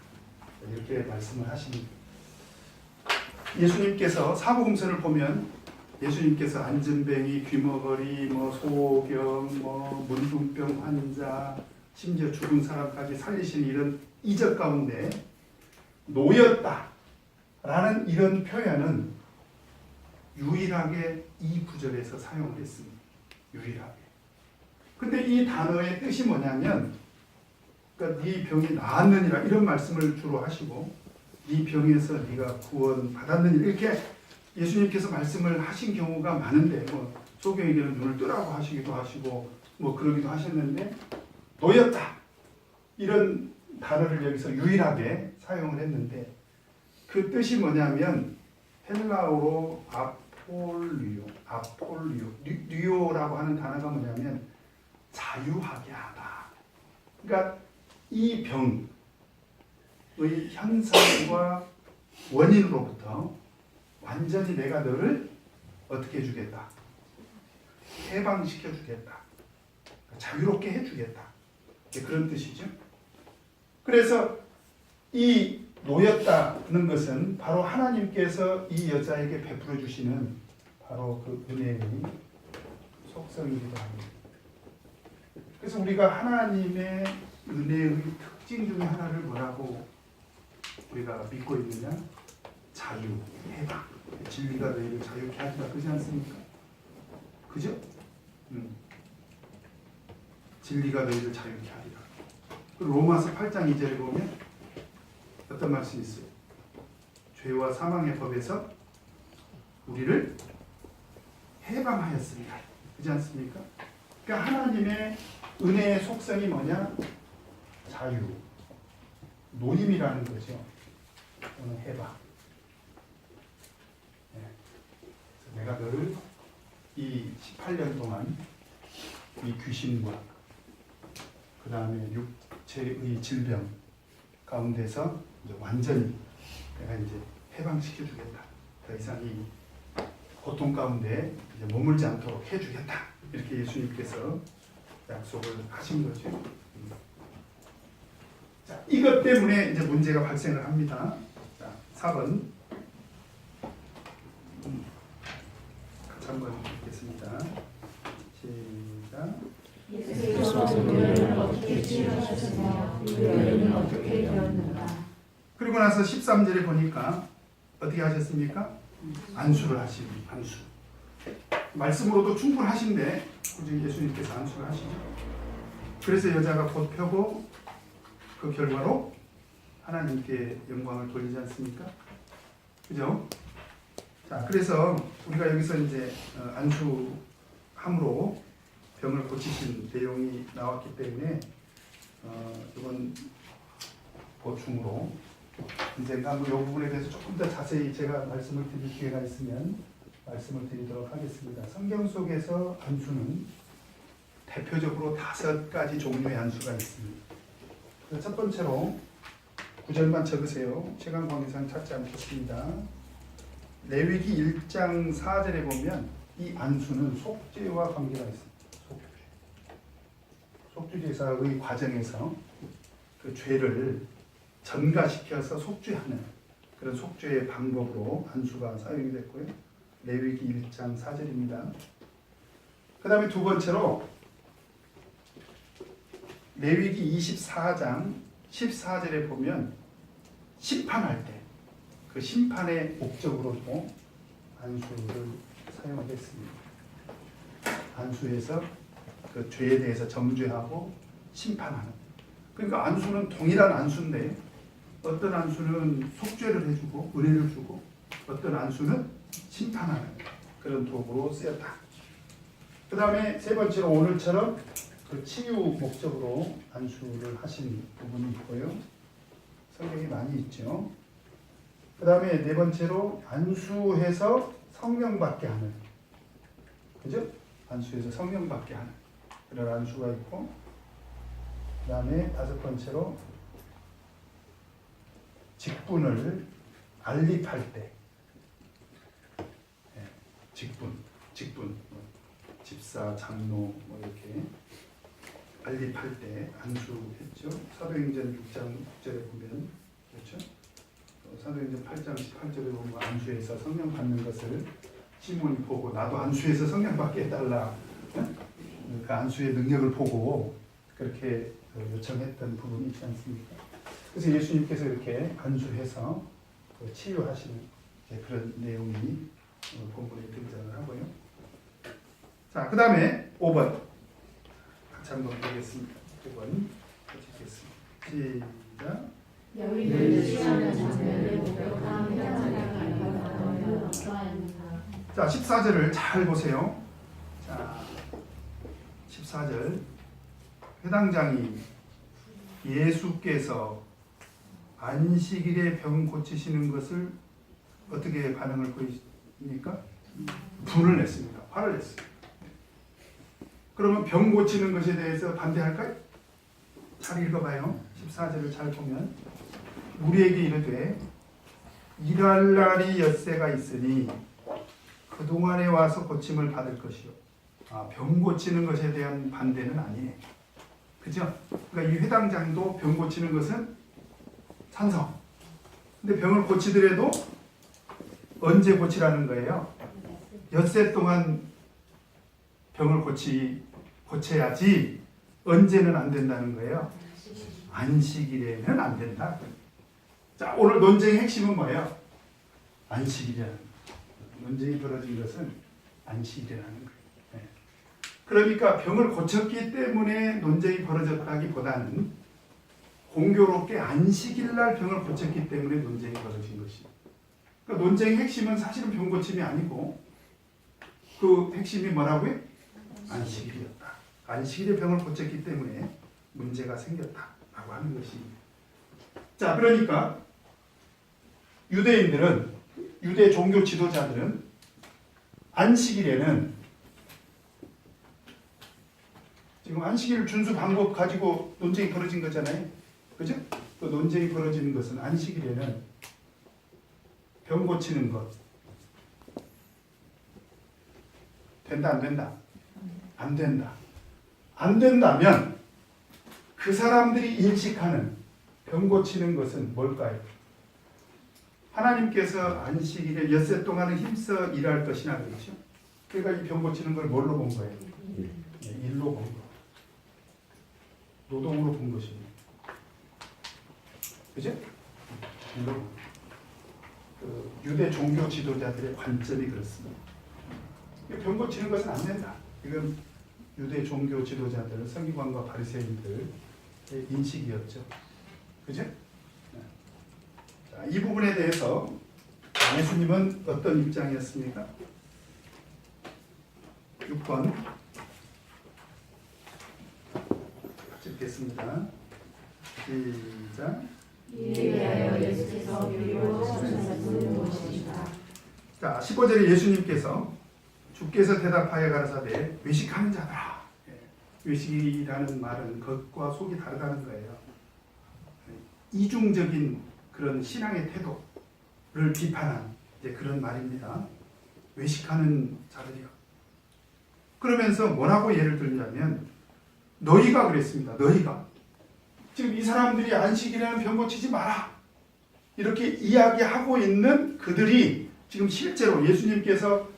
이렇게 말씀을 하십니다. 예수님께서 사복음서를 보면 예수님께서 안전뱅이, 귀머거리, 소경, 문둥병 환자, 심지어 죽은 사람까지 살리신 이런 이적 가운데 놓였다라는 이런 표현은 유일하게 이 구절에서 사용을 했습니다. 유일하게. 근데 이 단어의 뜻이 뭐냐면, 그러니까 네 병이 나았느니라 이런 말씀을 주로 하시고, 네 병에서 네가 구원 받았느니라 이렇게 예수님께서 말씀을 하신 경우가 많은데, 소경에게는 눈을 뜨라고 하시기도 하시고 그러기도 하셨는데, 놓였다 이런 단어를 여기서 유일하게 사용을 했는데, 그 뜻이 뭐냐면 헬라어로 뉴오라고 하는 단어가 뭐냐면 자유하게 하다. 그러니까 이 병의 현상과 원인으로부터 완전히 내가 너를 어떻게 해주겠다? 해방시켜 주겠다. 자유롭게 해주겠다. 그런 뜻이죠. 그래서 이 놓였다는 것은 바로 하나님께서 이 여자에게 베풀어 주시는 바로 그 은혜의 속성이기도 합니다. 그래서 우리가 하나님의 은혜의 특징 중에 하나를 뭐라고 우리가 믿고 있느냐? 자유, 해방. 진리가 너희를 자유케 하리라. 그렇지 않습니까? 그죠? 진리가 너희를 자유케 하리라. 로마서 8장 2절에 보면 어떤 말씀이 있어요? 죄와 사망의 법에서 우리를 해방하였습니다. 그렇지 않습니까? 그러니까 하나님의 은혜의 속성이 뭐냐? 자유, 노임이라는 거죠. 또는 해방. 내가 너를 이 18년 동안 이 귀신과 그 다음에 육체의 질병 가운데서 이제 완전히 내가 이제 해방시켜 주겠다. 더 이상 이 고통 가운데 이제 머물지 않도록 해주겠다. 이렇게 예수님께서 약속을 하신 거죠. 자, 이것 때문에 이제 문제가 발생을 합니다. 자, 4번. 같이 한번 읽겠습니다. 하겠습니다. 시작. 예수께서 노예를 어떻게 치유하셨으며 노예는 어떻게 되었는가. 그리고 나서 13절에 보니까 어떻게 하셨습니까? 안수를 하시는 안수. 말씀으로도 충분하신데 굳이 예수님께서 안수를 하시죠. 그래서 여자가 곧 펴고 그 결과로 하나님께 영광을 돌리지 않습니까? 그죠? 자, 그래서 우리가 여기서 이제 안수함으로 병을 고치신 내용이 나왔기 때문에 이번 보충으로 언젠가 이 부분에 대해서 조금 더 자세히 제가 말씀을 드릴 기회가 있으면 말씀을 드리도록 하겠습니다. 성경 속에서 안수는 대표적으로 5가지 종류의 안수가 있습니다. 첫 번째로 9절만 적으세요. 시간 관계상 찾지 않겠습니다. 레위기 1장 4절에 보면 이 안수는 속죄와 관계가 있습니다. 속죄제사의 과정에서 그 죄를 전가시켜서 속죄하는 그런 속죄의 방법으로 안수가 사용이 됐고요. 레위기 1장 4절입니다. 그 다음에 두 번째로 레위기 24장 14절에 보면 심판할 때 그 심판의 목적으로도 안수를 사용하겠습니다. 안수에서 그 죄에 대해서 정죄하고 심판하는. 그러니까 안수는 동일한 안수인데 어떤 안수는 속죄를 해주고 은혜를 주고 어떤 안수는 심판하는 그런 도구로 쓰였다. 그 다음에 세 번째로 오늘처럼 그 치유 목적으로 안수를 하신 부분이 있고요. 성경이 많이 있죠. 그 다음에 네 번째로 안수해서 성령 받게 하는, 그죠? 안수해서 성령 받게 하는 그런 안수가 있고, 그 다음에 다섯 번째로 직분을 알립할 때, 직분, 집사, 장로 뭐 이렇게 알립할 때 안수했죠. 사도행전 6장 6절에 보면 그렇죠. 사도행전 8장 18절에 보면 안수해서 성령 받는 것을 시몬이 보고 나도 안수해서 성령 받게 해달라. 그 안수의 능력을 보고 그렇게 요청했던 부분이 있지 않습니까? 그래서 예수님께서 이렇게 안수해서 치유하시는 그런 내용이 본문에 등장을 하고요. 자, 그 다음에 5번 같이 한번 보겠습니다. 5번 같이 읽겠습니다. 시작. 여인을 취하는 장면을 목격한 회당장이 어떠하였는가. 자, 14절을 잘 보세요. 자, 14절. 회당장이 예수께서 안식일에 병 고치시는 것을 어떻게 반응을 보입니까? 분을 냈습니다. 화를 냈습니다. 그러면 병 고치는 것에 대해서 반대할까요? 잘 읽어봐요. 14절을 잘 보면 우리에게 이르되 일할 날이 엿새가 있으니 그동안에 와서 고침을 받을 것이요. 병 고치는 것에 대한 반대는 아니에요. 그죠? 그러니까 이 회당장도 병 고치는 것은 찬성. 근데 병을 고치더라도 언제 고치라는 거예요? 엿새 동안 병을 고쳐야지 언제는 안 된다는 거예요? 안식일에는 안 된다. 자, 오늘 논쟁의 핵심은 뭐예요? 안식일이라는 거예요. 논쟁이 벌어진 것은 안식일이라는 거예요. 네. 그러니까 병을 고쳤기 때문에 논쟁이 벌어졌다기보다는 공교롭게 안식일날 병을 고쳤기 때문에 논쟁이 벌어진 것이에요. 그러니까 논쟁의 핵심은 사실은 병 고침이 아니고 그 핵심이 뭐라고요? 안식일이었다. 안식일에 병을 고쳤기 때문에 문제가 생겼다라고 하는 것입니다. 자, 그러니까 유대 종교 지도자들은 안식일에는 지금 안식일 준수 방법 가지고 논쟁이 벌어진 거잖아요. 그죠? 그 논쟁이 벌어지는 것은 안식일에는 병 고치는 것 된다 안 된다? 안 된다. 안 된다면 그 사람들이 인식하는 병 고치는 것은 뭘까요? 하나님께서 안식일에 엿새 동안은 힘써 일할 것이나 그렇죠? 그러니까 이 병 고치는 걸 뭘로 본 거예요? 일로 본 거. 노동으로 본 것입니다. 그죠? 일로 본 거. 유대 종교 지도자들의 관점이 그렇습니다. 병 고치는 것은 안 된다. 이건 유대 종교 지도자들, 서기관과 바리새인들의 인식이었죠. 그죠? 자, 이 부분에 대해서 예수님은 어떤 입장이었습니까? 6번 같이 읽겠습니다. 시작. 이에 대하여 예수께서 비로소 하시는 무엇이니까. 자, 15절에 예수님께서 주께서 대답하여 가라사대 외식하는 자들아. 외식이라는 말은 겉과 속이 다르다는 거예요. 이중적인 그런 신앙의 태도를 비판한 이제 그런 말입니다. 외식하는 자들이요. 그러면서 뭐라고 예를 들냐면 너희가 그랬습니다. 너희가 지금 이 사람들이 안식이라는 병 고치지 마라 이렇게 이야기하고 있는 그들이 지금 실제로 예수님께서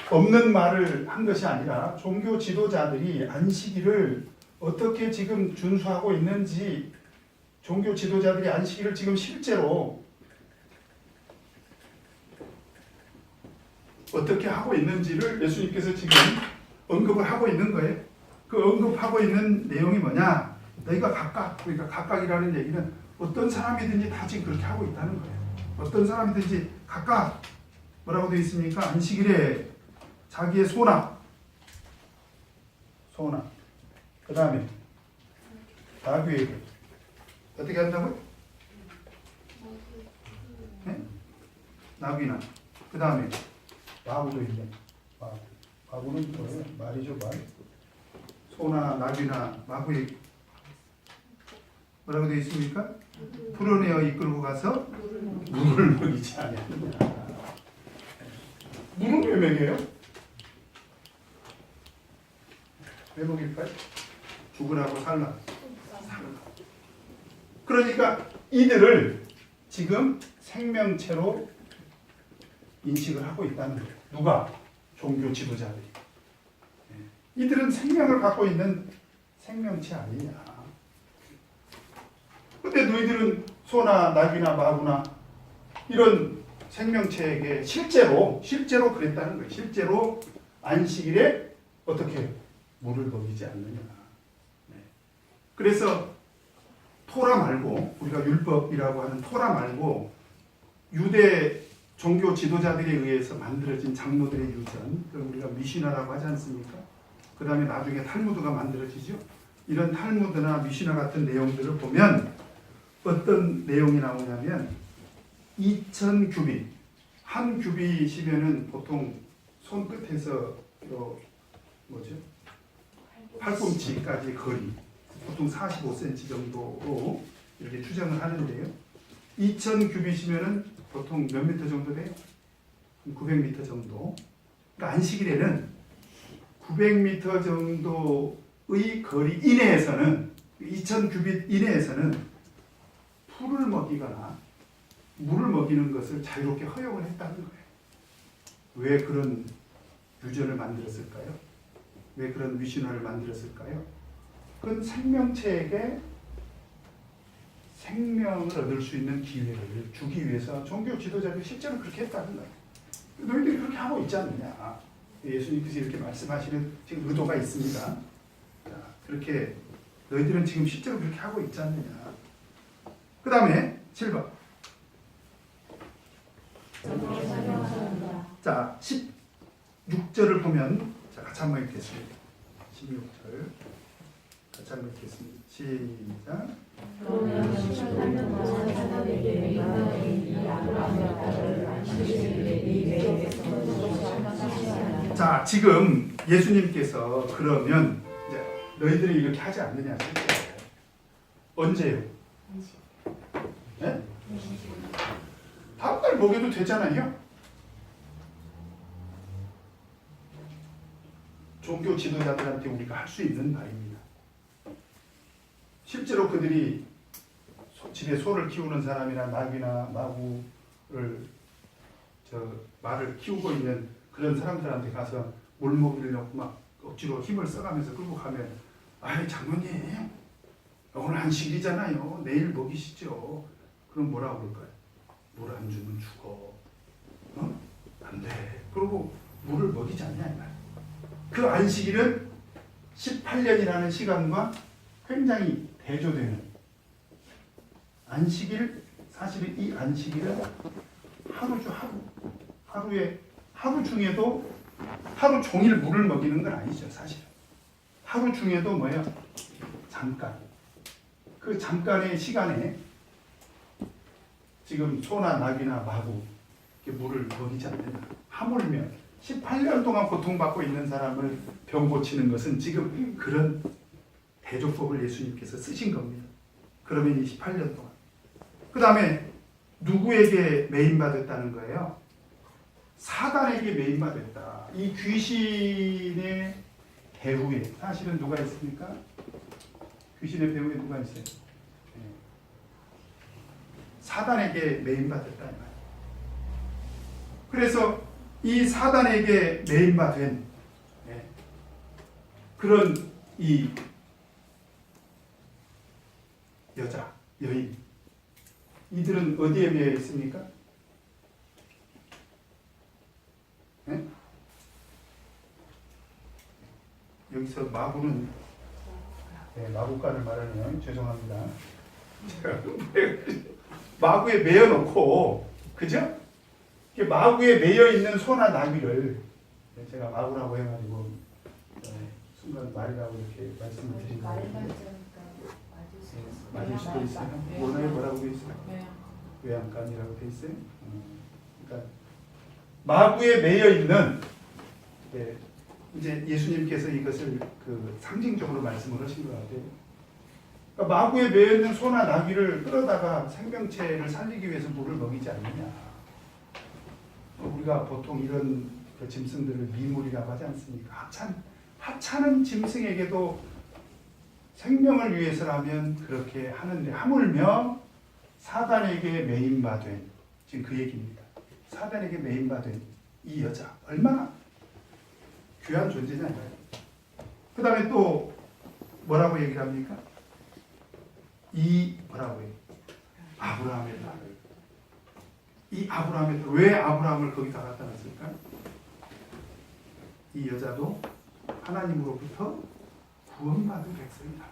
없는 말을 한 것이 아니라 종교 지도자들이 안식일을 어떻게 지금 준수하고 있는지, 종교 지도자들이 안식일을 지금 실제로 어떻게 하고 있는지를 예수님께서 지금 언급을 하고 있는 거예요. 그 언급하고 있는 내용이 뭐냐? 너희가 각각, 그러니까 각각이라는 얘기는 어떤 사람이든지 다 지금 그렇게 하고 있다는 거예요. 어떤 사람이든지 각각 뭐라고 되어 있습니까? 안식일에 자기의 소나, 그 다음에 나귀에게 어떻게 한다고요? 네? 나귀나, 그 다음에 마구도 있네. 마구는 뭐예요? 말이죠, 말. 소나 나귀나 마구에 뭐라고 되어 있습니까? 풀어내어 이끌고 가서 물을 먹이지 아니하느냐. 물은 왜 먹여요? 왜 먹일까요? 죽으라고 살라. 그러니까 이들을 지금 생명체로 인식을 하고 있다는 거예요. 누가? 종교 지도자들이. 이들은 생명을 갖고 있는 생명체 아니냐. 근데 너희들은 소나 나귀나 마구나 이런 생명체에게 실제로 그랬다는 거예요. 실제로 안식일에 어떻게 물을 먹이지 않느냐. 그래서 토라 말고, 우리가 율법이라고 하는 토라 말고 유대 종교 지도자들에 의해서 만들어진 장로들의 유전, 그걸 우리가 미시나라고 하지 않습니까? 그 다음에 나중에 탈무드가 만들어지죠. 이런 탈무드나 미시나 같은 내용들을 보면 어떤 내용이 나오냐면 2000규빗, 한 규빗이면은 보통 손끝에서 뭐죠? 팔꿈치까지 거리, 보통 45cm 정도로 이렇게 추정을 하는데요. 2000규빗이면은 보통 몇 미터 정도 돼요? 900m 정도. 그러니까 안식일에는 900m 정도의 거리 이내에서는, 2000규빗 이내에서는 풀을 먹이거나 물을 먹이는 것을 자유롭게 허용을 했다는 거예요. 왜 그런 유전을 만들었을까요? 왜 그런 미시나를 만들었을까요? 그건 생명체에게 생명을 얻을 수 있는 기회를 주기 위해서 종교 지도자들이 실제로 그렇게 했다는 거예요. 너희들이 그렇게 하고 있지 않느냐. 예수님께서 이렇게 말씀하시는 지금 의도가 있습니다. 자, 그렇게 너희들은 지금 실제로 그렇게 하고 있지 않느냐. 그 다음에 7번. 자, 16절을 보면, 자, 같이 한번 읽겠습니다. 16절 같이 한번 읽겠습니다. 시작. 자, 지금 예수님께서 그러면 이제 너희들이 이렇게 하지 않느냐. 언제요? 네? 다음날 먹여도 되잖아요. 종교 지도자들한테 우리가 할 수 있는 말입니다. 실제로 그들이 집에 소를 키우는 사람이나 나귀나 마구를 말을 키우고 있는 그런 사람들한테 가서 물먹이를 넣고 막 억지로 힘을 써가면서 끌고 가면 아이 장모님 오늘 안식일이잖아요. 내일 먹이시죠. 그럼 뭐라고 그럴까요? 물 안 주면 죽어. 어? 안 돼. 그러고 물을 먹이지 않냐 이 말. 그 안식일은 18년이라는 시간과 굉장히 대조되는 안식일. 사실은 이 안식일은 하루죠. 하루 중에도 하루 종일 물을 먹이는 건 아니죠. 사실은 하루 중에도 뭐예요? 잠깐. 그 잠깐의 시간에 지금 소나 낙이나 마구 물을 먹이지 않는다. 하물며 18년 동안 고통받고 있는 사람을 병 고치는 것은 지금 그런 대조법을 예수님께서 쓰신 겁니다. 그러면 이 18년 동안. 그 다음에 누구에게 매인받았다는 거예요? 사단에게 매인받았다. 이 귀신의 배후에 사실은 누가 있습니까? 귀신의 배후에 누가 있어요? 사단에게 매인받았다. 그래서 이 사단에게 매인받은 그런 이 여자, 여인, 이들은 어디에 매여 있습니까? 네? 여기서 마구는 마구간을 말하네요. 죄송합니다. 마구에 매여놓고, 그죠? 마구에 매여 있는 소나 나귀를 제가 마구라고 해가지고 순간 말이라고 이렇게 말씀을 드린 거예요. 맞을 수도 있어요. 원어에 뭐라고 돼 있어요? 외양간이라고 돼 있어요. 그러니까 마구에 매여 있는 이제 예수님께서 이것을 그 상징적으로 말씀을 하신 것 같아요. 그러니까 마구에 매여 있는 소나 나귀를 끌어다가 생명체를 살리기 위해서 물을 먹이지 않느냐. 우리가 보통 이런 그 짐승들을 미물이라고 하지 않습니까? 하찮은 짐승에게도 생명을 위해서라면 그렇게 하는데 하물며 사단에게 매인받은 지금 그 얘기입니다. 사단에게 매인받은 이 여자 얼마나 귀한 존재냐. 그 다음에 또 뭐라고 얘기를 합니까? 이 뭐라고 해요? 아브라함의 딸. 이 아브라함의 딸. 왜 아브라함을 거기다 갖다 놨을까? 이 여자도 하나님으로부터 구원받은 백성이다.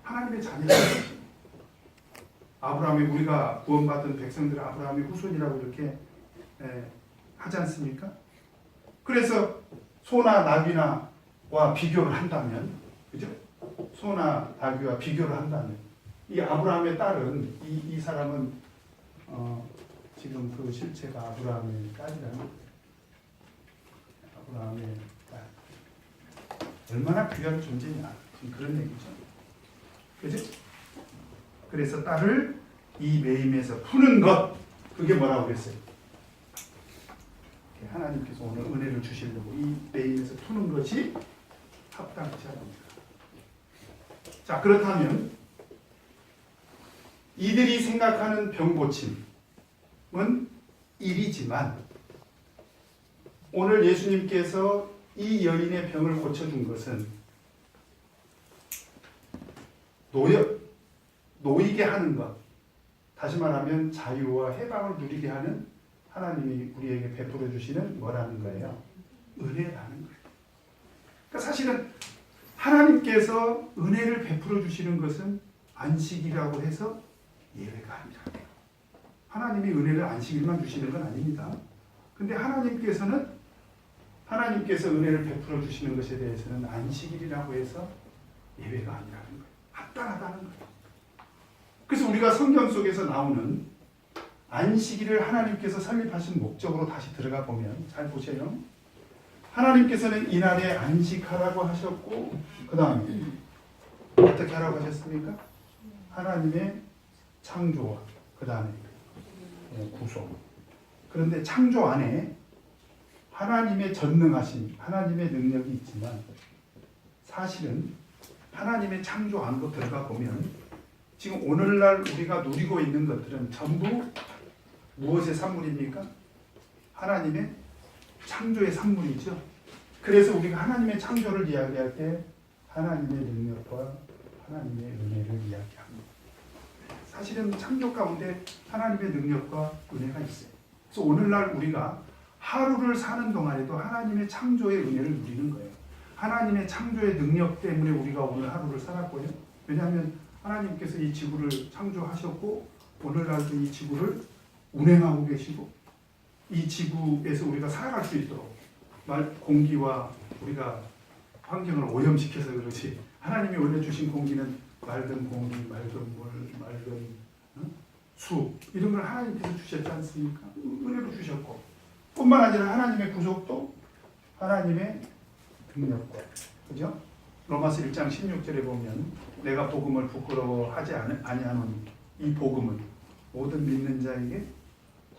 하나님의 자녀다. 아브라함이 우리가 구원받은 백성들 아브라함의 후손이라고 이렇게 하지 않습니까? 그래서 소나 나귀나와 비교를 한다면, 그죠? 소나 나귀와 비교를 한다면 이 아브라함의 딸은 이 사람은 지금 그 실체가 아브라함의 딸이라는 거예요. 아브라함의 딸. 얼마나 귀한 존재냐. 지금 그런 얘기죠. 그죠? 그래서 딸을 이 매임에서 푸는 것. 그게 뭐라고 그랬어요? 하나님께서 오늘 은혜를 주시려고 이 매임에서 푸는 것이 합당치 않습니다. 자, 그렇다면 이들이 생각하는 병 고침은 일이지만 오늘 예수님께서 이 여인의 병을 고쳐준 것은 놓이게 하는 것, 다시 말하면 자유와 해방을 누리게 하는 하나님이 우리에게 베풀어 주시는 뭐라는 거예요? 은혜라는 거예요. 그러니까 사실은 하나님께서 은혜를 베풀어 주시는 것은 안식이라고 해서 예외가 아니라 하나님이 은혜를 안식일만 주시는 건 아닙니다. 근데 하나님께서 은혜를 베풀어 주시는 것에 대해서는 안식일이라고 해서 예외가 아니라는 거예요. 합당하다는 거예요. 그래서 우리가 성경 속에서 나오는 안식일을 하나님께서 설립하신 목적으로 다시 들어가 보면 잘 보세요. 하나님께서는 이날에 안식하라고 하셨고 그 다음에 어떻게 하라고 하셨습니까? 하나님의 창조와 그 다음에 구속. 그런데 창조 안에 하나님의 전능하심, 하나님의 능력이 있지만 사실은 하나님의 창조 안으로 들어가 보면 지금 오늘날 우리가 누리고 있는 것들은 전부 무엇의 산물입니까? 하나님의 창조의 산물이죠. 그래서 우리가 하나님의 창조를 이야기할 때 하나님의 능력과 하나님의 은혜를 이야기합니다. 사실은 창조 가운데 하나님의 능력과 은혜가 있어요. 그래서 오늘날 우리가 하루를 사는 동안에도 하나님의 창조의 은혜를 누리는 거예요. 하나님의 창조의 능력 때문에 우리가 오늘 하루를 살았고요. 왜냐하면 하나님께서 이 지구를 창조하셨고 오늘날도 이 지구를 운행하고 계시고 이 지구에서 우리가 살아갈 수 있도록 공기와 우리가 환경을 오염시켜서 그렇지 하나님이 원래 주신 공기는 맑은 공기, 맑은 물, 맑은 수 이런 걸 하나님께서 주셨지 않습니까? 은혜로 주셨고 뿐만 아니라 하나님의 구속도 하나님의 능력과 그죠? 로마서 1장 16절에 보면 내가 복음을 부끄러워하지 아니하노니 이 복음은 모든 믿는 자에게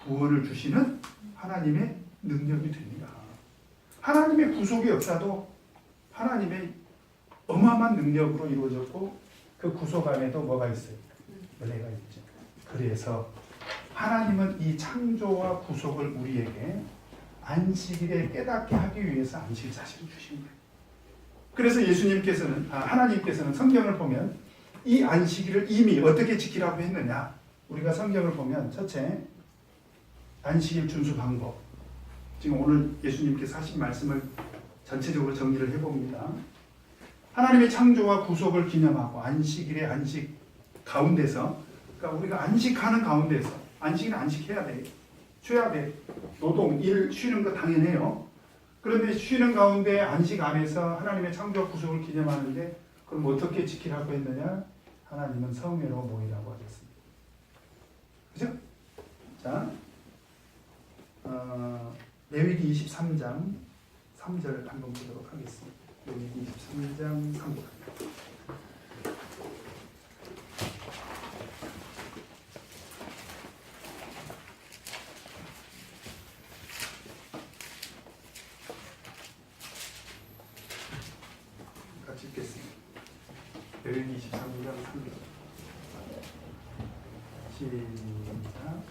구원을 주시는 하나님의 능력이 됩니다. 하나님의 구속의 역사도 하나님의 어마어마한 능력으로 이루어졌고 그 구속 안에도 뭐가 있어요? 은혜가 있죠. 그래서 하나님은 이 창조와 구속을 우리에게 안식일에 깨닫게 하기 위해서 안식 사실을 주신 거예요. 그래서 예수님께서는 하나님께서는 성경을 보면 이 안식일을 이미 어떻게 지키라고 했느냐? 우리가 성경을 보면 첫째 안식일 준수 방법. 지금 오늘 예수님께서 하신 말씀을 전체적으로 정리를 해봅니다. 하나님의 창조와 구속을 기념하고 안식일의 안식 가운데서 그러니까 우리가 안식하는 가운데서 안식일은 안식해야 돼. 쉬어야 돼. 노동, 일, 쉬는 거 당연해요. 그런데 쉬는 가운데 안식 안에서 하나님의 창조와 구속을 기념하는데 그럼 어떻게 지키라고 했느냐? 하나님은 성회로 모이라고 하셨습니다. 그죠? 자, 레위기 23장 3절 한번 보도록 하겠습니다. 레위기 23장 3절. 같이 읽겠습니다. 레위기 23장 3절. 시작.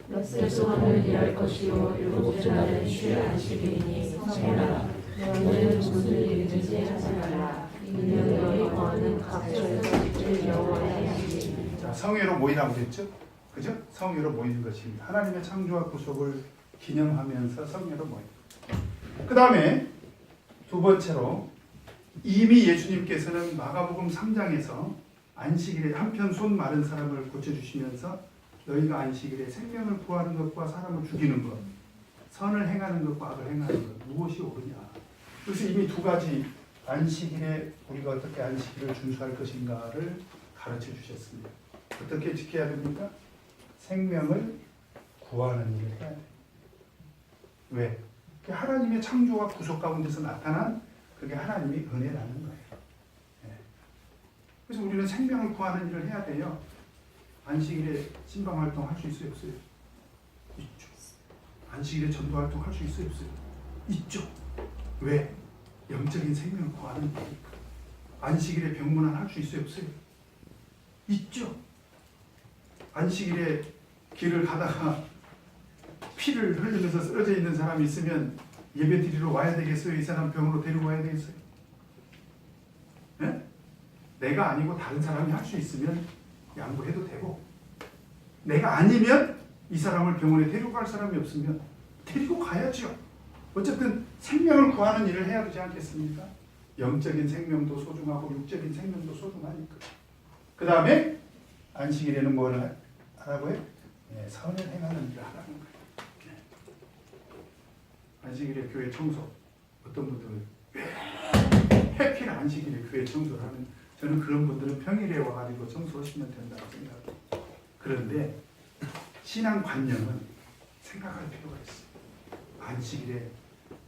몇 동안을 일할 것이요 일곱째 날은 주의 안식일이니 성회라. 너희는 무슨 일든지 하지 말라. 이는 너희 거하는 각처에서 지킬 여호와의 안식일이니. 자, 성회로 모이라고 그랬죠? 그죠? 성회로 모이는 것입니다. 하나님의 창조와 구속을 기념하면서 성회로 모이는 것. 그 다음에 두 번째로 이미 예수님께서는 마가복음 3장에서 안식일에 한편 손 마른 사람을 고쳐주시면서 너희가 안식일에 생명을 구하는 것과 사람을 죽이는 것, 선을 행하는 것과 악을 행하는 것, 무엇이 옳으냐. 그래서 이미 두 가지 안식일에 우리가 어떻게 안식일을 준수할 것인가를 가르쳐 주셨습니다. 어떻게 지켜야 됩니까? 생명을 구하는 일을 해야 돼요. 왜? 그게 하나님의 창조와 구속 가운데서 나타난 그게 하나님의 은혜라는 거예요. 그래서 우리는 생명을 구하는 일을 해야 돼요. 안식일에 신방활동 할 수 있어요? 없어요? 있죠. 안식일에 전도활동 할 수 있어요? 없어요? 있죠. 왜? 영적인 생명을 구하는 거니까. 안식일에 병문안 할 수 있어요? 없어요? 있죠. 안식일에 길을 가다가 피를 흘리면서 쓰러져 있는 사람이 있으면 예배 드리러 와야 되겠어요? 이 사람 병으로 데리고 와야 되겠어요? 네? 내가 아니고 다른 사람이 할 수 있으면 양보해도 되고 내가 아니면 이 사람을 병원에 데리고 갈 사람이 없으면 데리고 가야죠. 어쨌든 생명을 구하는 일을 해야 되지 않겠습니까? 영적인 생명도 소중하고 육적인 생명도 소중하니까. 그 다음에 안식일에는 뭘 하라고요? 네, 선을 행하는 일을 하라는 거예요. 네. 안식일에 교회 청소. 어떤 분들은 왜 해필 안식일에 교회 청소를 하는 저는 그런 분들은 평일에 와가지고 청소하시면 된다고 생각해요. 그런데 신앙관념은 생각할 필요가 있어요. 안식일에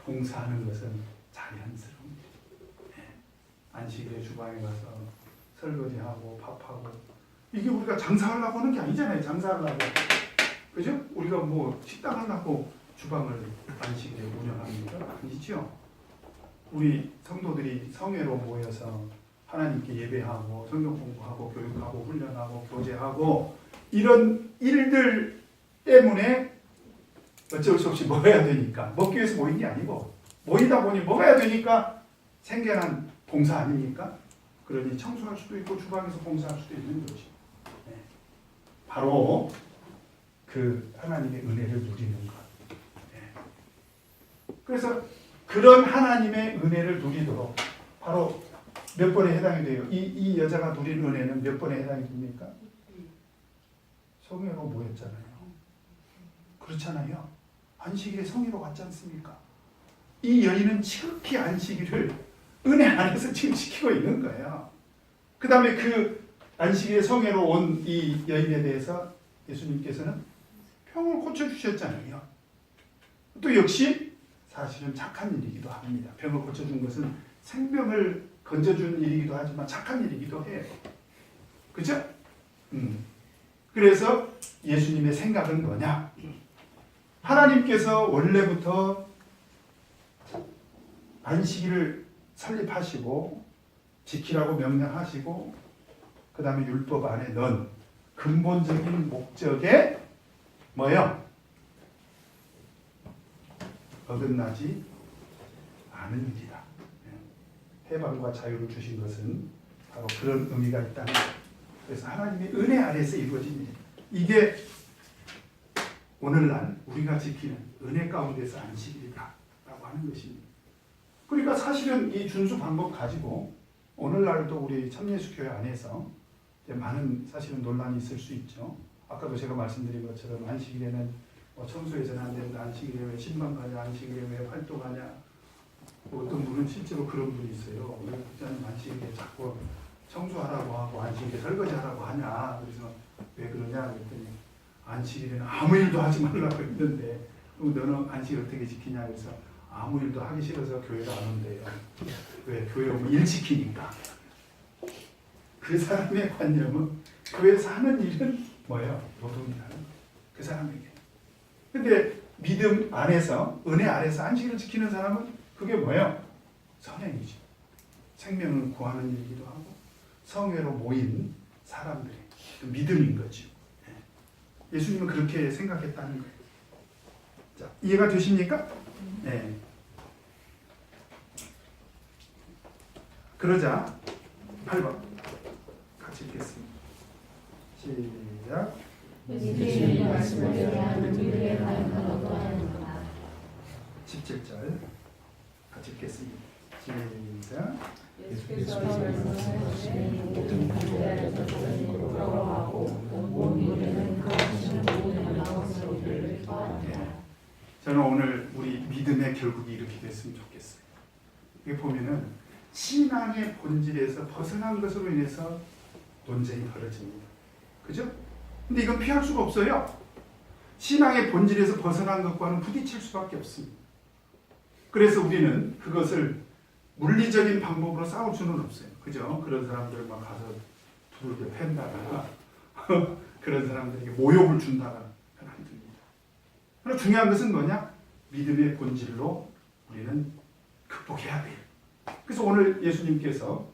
봉사하는 것은 자연스러운 일이에요. 안식일에 주방에 가서 설거지하고 밥하고 이게 우리가 장사하려고 하는 게 아니잖아요. 장사하려고. 그죠? 우리가 뭐 식당 하려고 주방을 안식일에 운영합니까? 아니죠. 우리 성도들이 성회로 모여서 하나님께 예배하고 성경 공부하고 교육하고 훈련하고 교제하고 이런 일들 때문에 어쩔 수 없이 먹어야 되니까 먹기 위해서 모인 게 아니고 모이다 보니 먹어야 되니까 생겨난 봉사 아닙니까? 그러니 청소할 수도 있고 주방에서 봉사할 수도 있는 거죠. 네. 바로 그 하나님의 은혜를 누리는 것. 네. 그래서 그런 하나님의 은혜를 누리도록 바로 몇 번에 해당이 돼요? 이 여자가 누린 은혜는 몇 번에 해당이 됩니까? 성회로 모였잖아요. 그렇잖아요. 안식일에 성회로 왔지 않습니까? 이 여인은 지극히 안식일을 은혜 안에서 지금 지키고 있는 거예요. 그 다음에 그 안식일에 성회로 온 이 여인에 대해서 예수님께서는 병을 고쳐주셨잖아요. 또 역시 사실은 착한 일이기도 합니다. 병을 고쳐준 것은 생명을 건져준 일이기도 하지만 착한 일이기도 해요. 그죠? 그래서 예수님의 생각은 뭐냐? 하나님께서 원래부터 안식일을 설립하시고 지키라고 명령하시고 그 다음에 율법 안에 넣은 근본적인 목적에 뭐요? 어긋나지 않은 일이다. 해방과 자유를 주신 것은 바로 그런 의미가 있다는 거예요. 그래서 하나님의 은혜 아래서 이루어진 일. 이게 오늘날 우리가 지키는 은혜 가운데서 안식일이다 라고 하는 것입니다. 그러니까 사실은 이 준수 방법 가지고 오늘날도 우리 참예수교회 안에서 많은 사실은 논란이 있을 수 있죠. 아까도 제가 말씀드린 것처럼 안식일에는 청소해서는 안 된다. 안식일에 왜 신방 가냐. 안식일에 왜 활동하냐. 어떤 분은 실제로 그런 분이 있어요. 왜 목사님 안식일에 자꾸 청소하라고 하고 안식일에 설거지하라고 하냐. 그래서 왜 그러냐 그랬더니 안식일에는 아무 일도 하지 말라고 했는데 너는 안식일 어떻게 지키냐. 그래서 아무 일도 하기 싫어서 교회를 안 온대요. 왜? 교회 오면 일 지키니까. 그 사람의 관념은 교회에서 하는 일은 뭐예요? 노동이라는 그 사람에게. 근데 믿음 안에서 은혜 아래서 안식일을 지키는 사람은 그게 뭐예요? 선행이죠. 생명을 구하는 일이기도 하고 성회로 모인 사람들의 믿음인 거죠. 예수님은 그렇게 생각했다는 거예요. 자, 이해가 되십니까? 네. 그러자 8번 같이 읽겠습니다. 시작. 예수님의 말씀을 대한 우리의 반응은 어떠하는가? 17절 같이 읽겠습니다. 시작. 예수께서 말씀하시니 모든 군대에서 부끄러워하고 온 무리는 그 하시는 모든 나머지 일을 기뻐한다. 저는 오늘 우리 믿음의 결국이 이렇게 됐으면 좋겠어요. 여기 보면은 신앙의 본질에서 벗어난 것으로 인해서 논쟁이 벌어집니다. 그죠? 근데 이건 피할 수가 없어요. 신앙의 본질에서 벗어난 것과는 부딪힐 수밖에 없습니다. 그래서 우리는 그것을 물리적인 방법으로 싸울 수는 없어요. 그죠? 그런 사람들 막 가서 두들겨 팬다거나 그런 사람들에게 모욕을 준다거나 그건 안 됩니다. 그러나 중요한 것은 뭐냐? 믿음의 본질로 우리는 극복해야 돼요. 그래서 오늘 예수님께서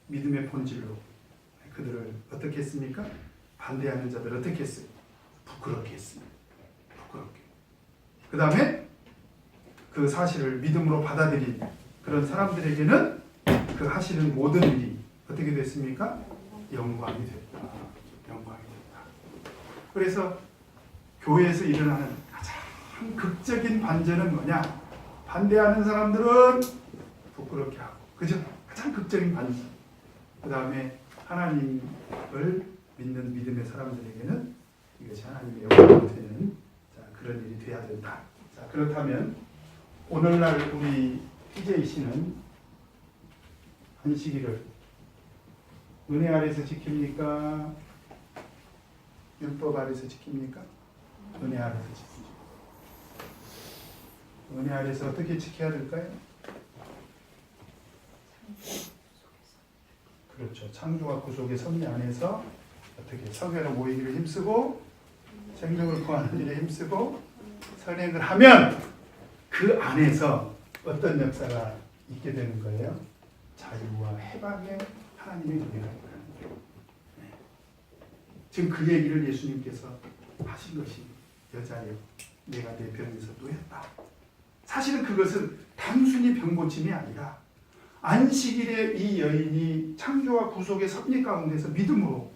믿음의 본질로 그들을 어떻게 했습니까? 반대하는 자들 어떻게 했어요? 부끄럽게 했습니다. 부끄럽게. 그 다음에 그 사실을 믿음으로 받아들인 그런 사람들에게는 그 하시는 모든 일이 어떻게 됐습니까? 영광이 됐다. 영광이 됐다. 그래서 교회에서 일어나는 가장 극적인 반전은 뭐냐? 반대하는 사람들은 부끄럽게 하고, 그죠? 가장 극적인 반전. 그 다음에 하나님을 믿는 믿음의 사람들에게는 이것이 하나님의 영광이 되는 그런 일이 돼야 된다. 자, 그렇다면 오늘날 우리 희재희 씨는 안식일을 은혜 아래서 지킵니까? 율법 아래서 지킵니까? 은혜 아래서 지키죠. 은혜 아래서 어떻게 지켜야 될까요? 그렇죠. 창조와 구속의 섭리 안에서 어떻게 성회로 모이기를 힘쓰고 생명을 구하는 일에 힘쓰고 선행을 하면 그 안에서 어떤 역사가 있게 되는 거예요? 자유와 해방의 하나님의 은혜가 있는 거예요. 네. 지금 그 얘기를 예수님께서 하신 것이 여자여 내가 내 병에서 놓였다. 사실은 그것은 단순히 병고침이 아니라 안식일에 이 여인이 창조와 구속의 섭리 가운데서 믿음으로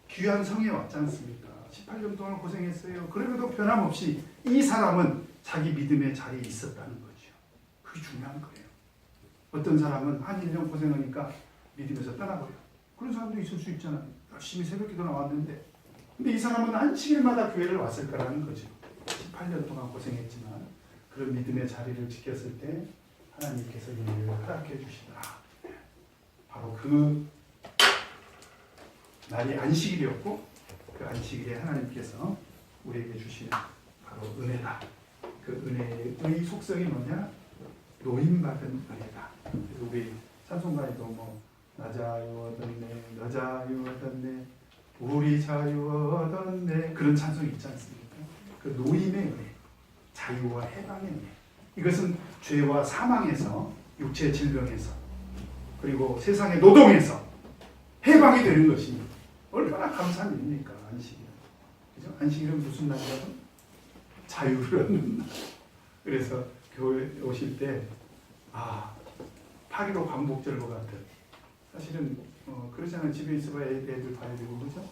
귀한 성에 왔지 않습니까? 18년 동안 고생했어요. 그래도 변함없이 이 사람은 자기 믿음의 자리에 있었다는 거죠. 그게 중요한 거예요. 어떤 사람은 한 1년 고생하니까 믿음에서 떠나버려요. 그런 사람도 있을 수 있잖아요. 열심히 새벽기도 나왔는데 근데 이 사람은 안식일마다 교회를 왔을 거라는 거죠. 18년 동안 고생했지만 그런 믿음의 자리를 지켰을 때 하나님께서 이를 허락해 주시더라. 바로 그 날이 안식일이었고 그 안식일에 하나님께서 우리에게 주시는 바로 은혜다. 그 은혜의 속성이 뭐냐? 노임받은 은혜다. 그래서 우리 찬송가에도 뭐 나 자유 얻었네, 너 자유 얻었네, 우리 자유 얻었네 그런 찬송이 있지 않습니까? 그 노임의 은혜, 자유와 해방의 은혜. 이것은 죄와 사망에서, 육체의 질병에서, 그리고 세상의 노동에서 해방이 되는 것이 얼마나 감사한 일입니까? 안식일은. 그죠? 안식일은 무슨 날이라고? 자유를 얻는 날. 그래서 교회 오실 때 8.15 광복절과 같은 사실은 그러잖아요. 집에 있어봐야 애들 봐야 되고 그죠?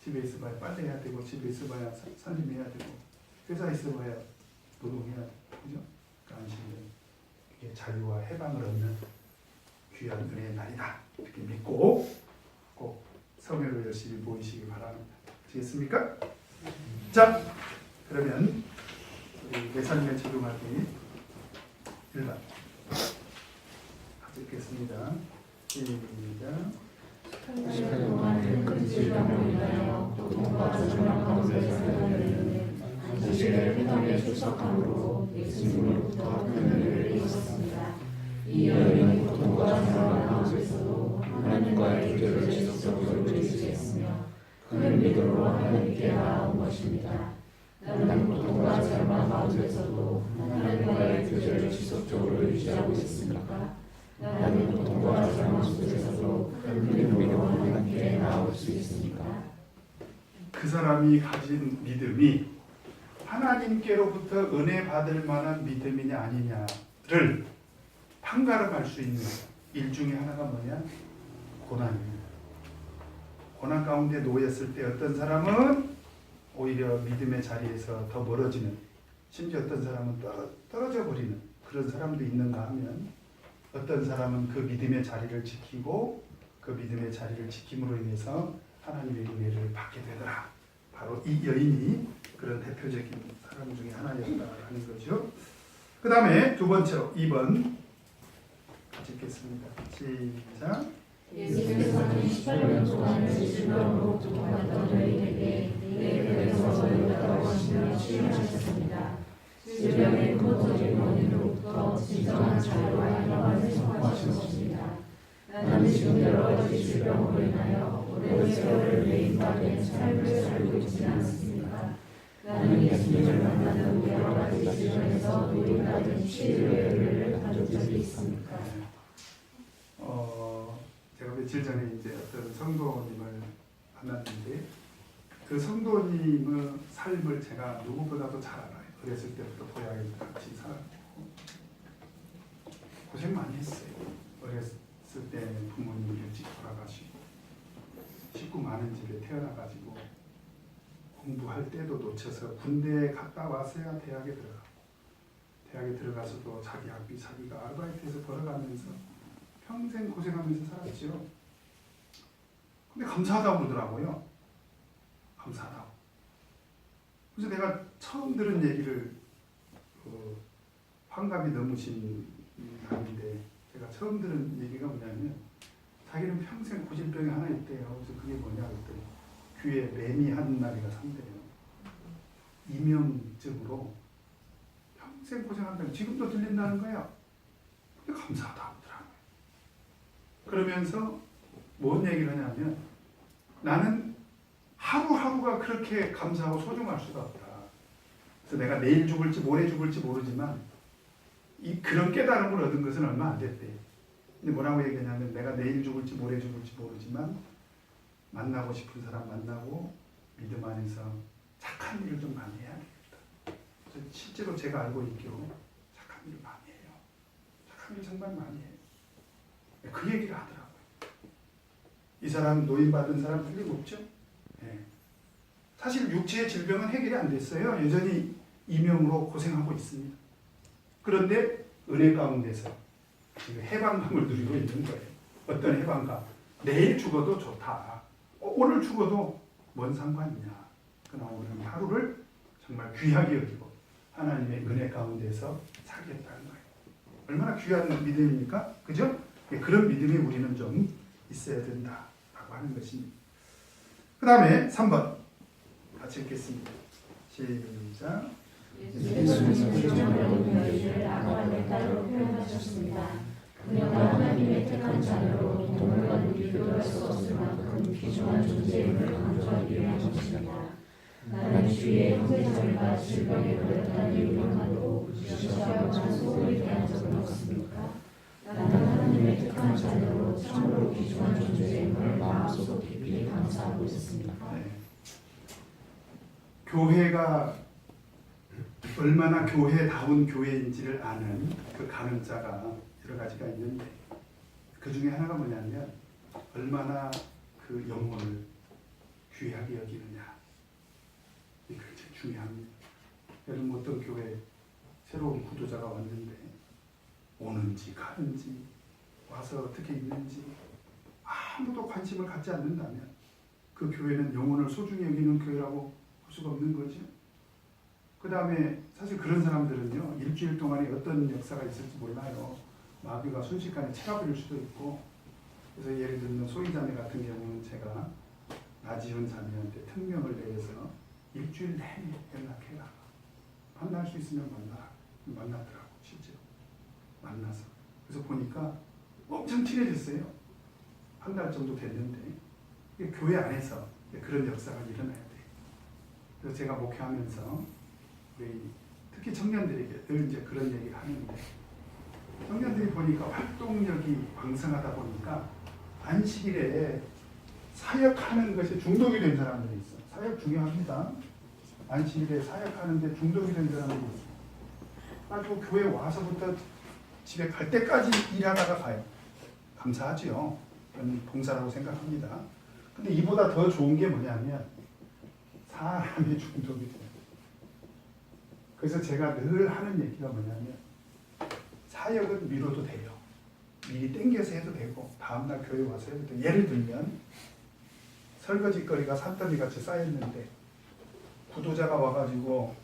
집에 있어봐야 빨래해야 되고 집에 있어봐야 살림해야 되고 회사에 있어봐야 노동해야 되고 그죠? 그 안식일은 이게 자유와 해방을 얻는 귀한 은혜의 날이다. 이렇게 믿고 꼭 성회로 열심히 모이시기 바랍니다. 아시겠습니까? 자, 그러면 우리 내 삶의 적용하기 1번 읽겠습니다. 시작. 18년 동안 큰 질병으로 인하여 고통과 절망 가운데 살아가는 안식일에 회당에 출석함으로 예수님으로부터 큰 은혜를 입었습니다. 이 여인은 고통과 절망 가운데서도 하나님과의 교제를 지속적으로 유지했으며 큰 믿음으로 하나님께 나아온 것입니다. 나는 고통과 절망 가운데서도 하나님과의 교제를 지속적으로 유지하고 있습니까? 나는 고통과 절망 속에서도 큰 믿음으로 하나님께 나아올 수 있습니까? 그 사람이 가진 믿음이 하나님께로부터 은혜 받을 만한 믿음이냐 아니냐를 판가름할 수 있는 일 중에 하나가 뭐냐? 고난입니다. 고난 가운데 놓였을 때 어떤 사람은 오히려 믿음의 자리에서 더 멀어지는, 심지어 어떤 사람은 떨어져 버리는 그런 사람도 있는가 하면 어떤 사람은 그 믿음의 자리를 지키고 그 믿음의 자리를 지킴으로 인해서 하나님의 은혜를 받게 되더라. 바로 이 여인이 그런 대표적인 사람 중에 하나였다라는 거죠. 그 다음에 두 번째로 2번 같이 읽겠습니다. 시작. 예수께서는 18년 동안 질병으로 고통받던 여인에게 내 곁에서 놀라다고 하시며 치유하셨습니다. 질병의 근본적인 원인으로부터 진정한 자유와 해방을 선포하신 것입니다. 나는 지금 여러 가지 질병으로 인하여 오랜 세월을 매인받은 삶을 살고 있지 않습니까? 나는 예수님을 만나는 여러 가지 질병에서 노임받은 치유의 은혜를 가진 적이 있습니까? 제가 며칠 전에 이제 어떤 성도님을 만났는데 그 성도님의 삶을 제가 누구보다도 잘 알아요. 어렸을 때부터 고향에서 같이 살았고 고생 많이 했어요. 어렸을 때 부모님이 일찍 돌아가시고 식구 많은 집에 태어나가지고 공부할 때도 놓쳐서 군대에 갔다 왔어야 대학에 들어가고 대학에 들어가서도 자기 학비 자기가 아르바이트해서 벌어가면서 평생 고생하면서 살았죠. 근데 감사하다고 그러더라고요. 감사하다고. 그래서 내가 처음 들은 얘기를 환갑이 넘으신 분인데 제가 처음 들은 얘기가 뭐냐면 자기는 평생 고질병이 하나 있대요. 그래서 그게 뭐냐 그랬더니 귀에 뱀이 한 마리가 산대요. 이명증으로 평생 고생한다고 지금도 들린다는 거예요. 근데 감사하다고 하더라고요. 그러면서 뭔 얘기를 하냐면 나는 하루하루가 그렇게 감사하고 소중할 수가 없다. 그래서 내가 내일 죽을지 모레 죽을지 모르지만 그런 깨달음을 얻은 것은 얼마 안 됐대. 근데 뭐라고 얘기하냐면 내가 내일 죽을지 모레 죽을지 모르지만 만나고 싶은 사람 만나고 믿음 안에서 착한 일을 좀 많이 해야 되겠다. 그래서 실제로 제가 알고 있기로 착한 일 많이 해요. 착한 일 정말 많이 해요. 그 얘기를 하더라고요. 이 사람 노인받은 사람 틀림없죠? 네. 사실 육체의 질병은 해결이 안 됐어요. 여전히 이명으로 고생하고 있습니다. 그런데 은혜 가운데서 지금 해방감을 누리고 있는 거예요. 어떤 해방감? 내일 죽어도 좋다. 오늘 죽어도 뭔 상관이냐. 그러나 오늘 하루를 정말 귀하게 여기고 하나님의 은혜 가운데서 살겠다는 거예요. 얼마나 귀한 믿음입니까? 그죠? 그런 믿음이 우리는 좀 있어야 된다라고 하는 것입니다. 그 다음에 3번 같이 읽겠습니다. 시작. 예수님은 불정하는 너희를 아브라함의 딸로 표현하셨습니다. 그녀가 하나님의 택한 자녀로 동물과 비교할 수 없을 만큼 귀중한 존재임을 강조하기 위함이십니다. 나는 주의 형제자매가 질병에 걸렸다는 이유만으로 무시하거나 소홀히 대한 적은 없습니까? 나는 하나님의 택한 자녀로 참으로 귀중한 존재임을 마음속 깊이 감사하고 있습니다. 네. 교회가 얼마나 교회다운 교회인지를 아는 그 가늠자가 여러 가지가 있는데 그 중에 하나가 뭐냐면 얼마나 그 영혼을 귀하게 여기느냐. 이게 굉장히 중요합니다. 여러분 어떤 교회 새로운 구도자가 왔는데 오는지 가는지 와서 어떻게 있는지 아무도 관심을 갖지 않는다면 그 교회는 영혼을 소중히 여기는 교회라고 볼 수가 없는 거죠. 그 다음에 사실 그런 사람들은요 일주일 동안에 어떤 역사가 있을지 몰라요. 마귀가 순식간에 채가 부릴 수도 있고. 그래서 예를 들면 소희자매 같은 경우는 제가 나지훈 자매한테 특명을 내려서 일주일 내내 연락해라. 만날 수 있으면 만나라. 만나더라고 실제로. 만나서. 그래서 보니까 엄청 친해졌어요. 한 달 정도 됐는데 이게 교회 안에서 그런 역사가 일어나야 돼요. 그래서 제가 목회하면서 우리 특히 청년들에게 늘 이제 그런 얘기를 하는데 청년들이 보니까 활동력이 왕성하다 보니까 안식일에 사역하는 것에 중독이 된 사람들이 있어. 사역 중요합니다. 안식일에 사역하는데 중독이 된 사람들이 있어. 아주 교회 와서부터 집에 갈 때까지 일하다가 가요. 감사하지요. 저는 봉사라고 생각합니다. 근데 이보다 더 좋은 게 뭐냐면 사람이 중독이 돼요. 그래서 제가 늘 하는 얘기가 뭐냐면 사역은 미뤄도 돼요. 미리 땡겨서 해도 되고 다음날 교회 와서 해도 돼요. 예를 들면 설거지거리가 산더미같이 쌓였는데 구도자가 와가지고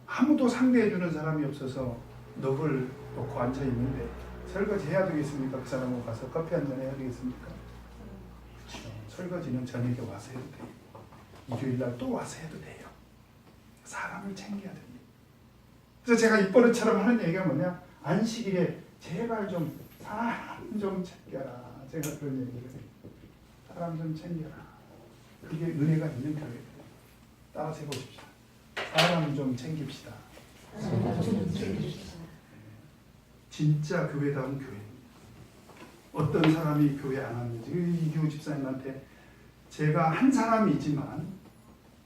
아무도 상대해주는 사람이 없어서 넋을 놓고 앉아있는데 설거지 해야 되겠습니까? 그 사람하고 가서 커피 한잔 해야 되겠습니까? 그렇죠. 설거지는 저녁에 와서 해도 돼요. 일요일날 또 와서 해도 돼요. 사람을 챙겨야 됩니다. 그래서 제가 입버릇처럼 하는 얘기가 뭐냐? 안식일에 제발 좀 사람 좀 챙겨라. 제가 그런 얘기를 해요. 사람 좀 챙겨라. 그게 은혜가 있는 교회예요. 따라서 해보십시오. 사람 좀 챙깁시다. 진짜 교회다운 교회입니다. 어떤 사람이 교회 안 왔는지 이규호 집사님한테 제가 한 사람이지만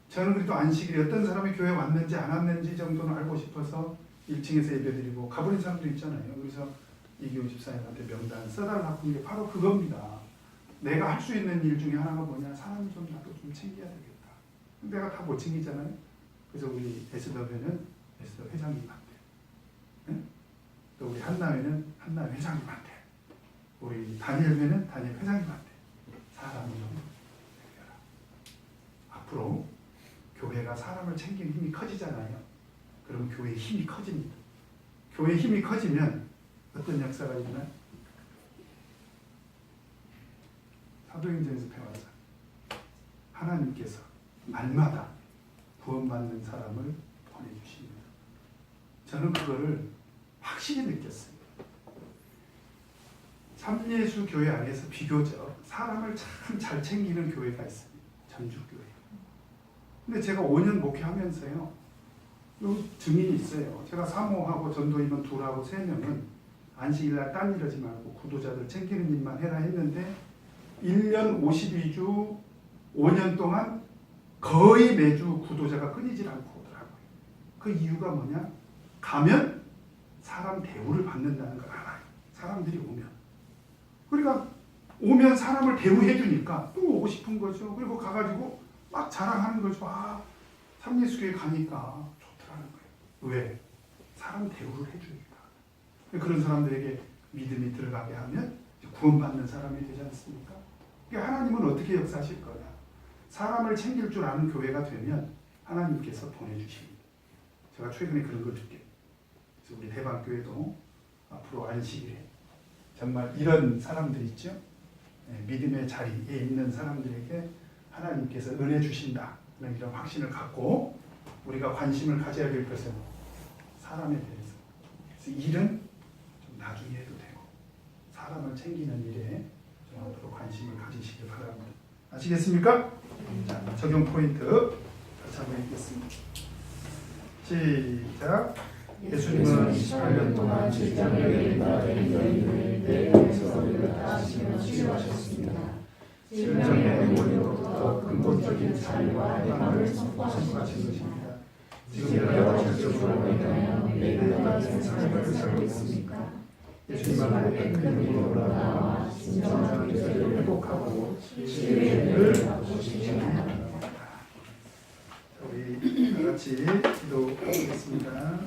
저는 그래도 안식일에 어떤 사람이 교회 왔는지 안 왔는지 정도는 알고 싶어서 1층에서 예배드리고 가버린 사람도 있잖아요. 그래서 이규호 집사님한테 명단 써달라고 한 게 바로 그겁니다. 내가 할 수 있는 일 중에 하나가 뭐냐? 사람 좀 나도 좀 챙겨야 되겠다. 내가 다 못 챙기잖아요. 그래서 우리 에스더회는 에스더 회장님한테, 네? 또 우리 한나회는 한나회 회장님한테, 우리 다니엘회는 다니엘 회장님한테 사람을 좀 챙겨라. 앞으로 교회가 사람을 챙기는 힘이 커지잖아요. 그럼 교회의 힘이 커집니다. 교회의 힘이 커지면 어떤 역사가 있나? 사도행전에서 배웠죠. 하나님께서 날마다 구원받는 사람을 보내주십니다. 저는 그거를 확실히 느꼈어요. 삼예수 교회 안에서 비교적 사람을 참 잘 챙기는 교회가 있습니다. 전주교회. 근데 제가 5년 목회하면서요. 요 증인이 있어요. 제가 사모하고 전도인은 2하고 3명은 안식일날 딴 일 하지 말고 구도자들 챙기는 일만 해라 했는데 1년 52주 5년 동안 거의 매주 구도자가 끊이질 않고 오더라고요. 그 이유가 뭐냐? 가면 사람 대우를 받는다는 걸 알아요. 사람들이 오면. 그러니까 오면 사람을 대우해 주니까 또 오고 싶은 거죠. 그리고 가가지고 막 자랑하는 거죠. 아, 삼예수교회 가니까 좋더라는 거예요. 왜? 사람 대우를 해주니까. 그런 사람들에게 믿음이 들어가게 하면 구원받는 사람이 되지 않습니까? 그러니까 하나님은 어떻게 역사하실 거냐? 사람을 챙길 줄 아는 교회가 되면 하나님께서 보내주십니다. 제가 최근에 그런 걸 듣게. 그래서 우리 대방교회도 앞으로 안식일에 정말 이런 사람들 있죠? 믿음의 자리에 있는 사람들에게 하나님께서 은혜 주신다. 이런 확신을 갖고 우리가 관심을 가져야 될 것은 사람에 대해서. 그래서 일은 좀 나중에 해도 되고 사람을 챙기는 일에 좀 앞으로 관심을 가지시길 바랍니다. 아시겠습니까? 자, 적용 포인트 다시 한번 읽겠습니다. 시작. 예수님은 28년 동안 질병에 걸린 여인을 내에서 의뢰하시며 치유하셨습니다. 질병의 원인으로부터 근본적인 자유와 해방을 선포하신 것입니다. 지금 여러 질병으로 인하여 매일 같은 삶을 살고 있습니까? 예수님 앞에 큰 힘으로 나와 진정한 기도를 회복하고 치유의 은혜를 받으시기 바랍니다. 우리 다 같이 기도하겠습니다.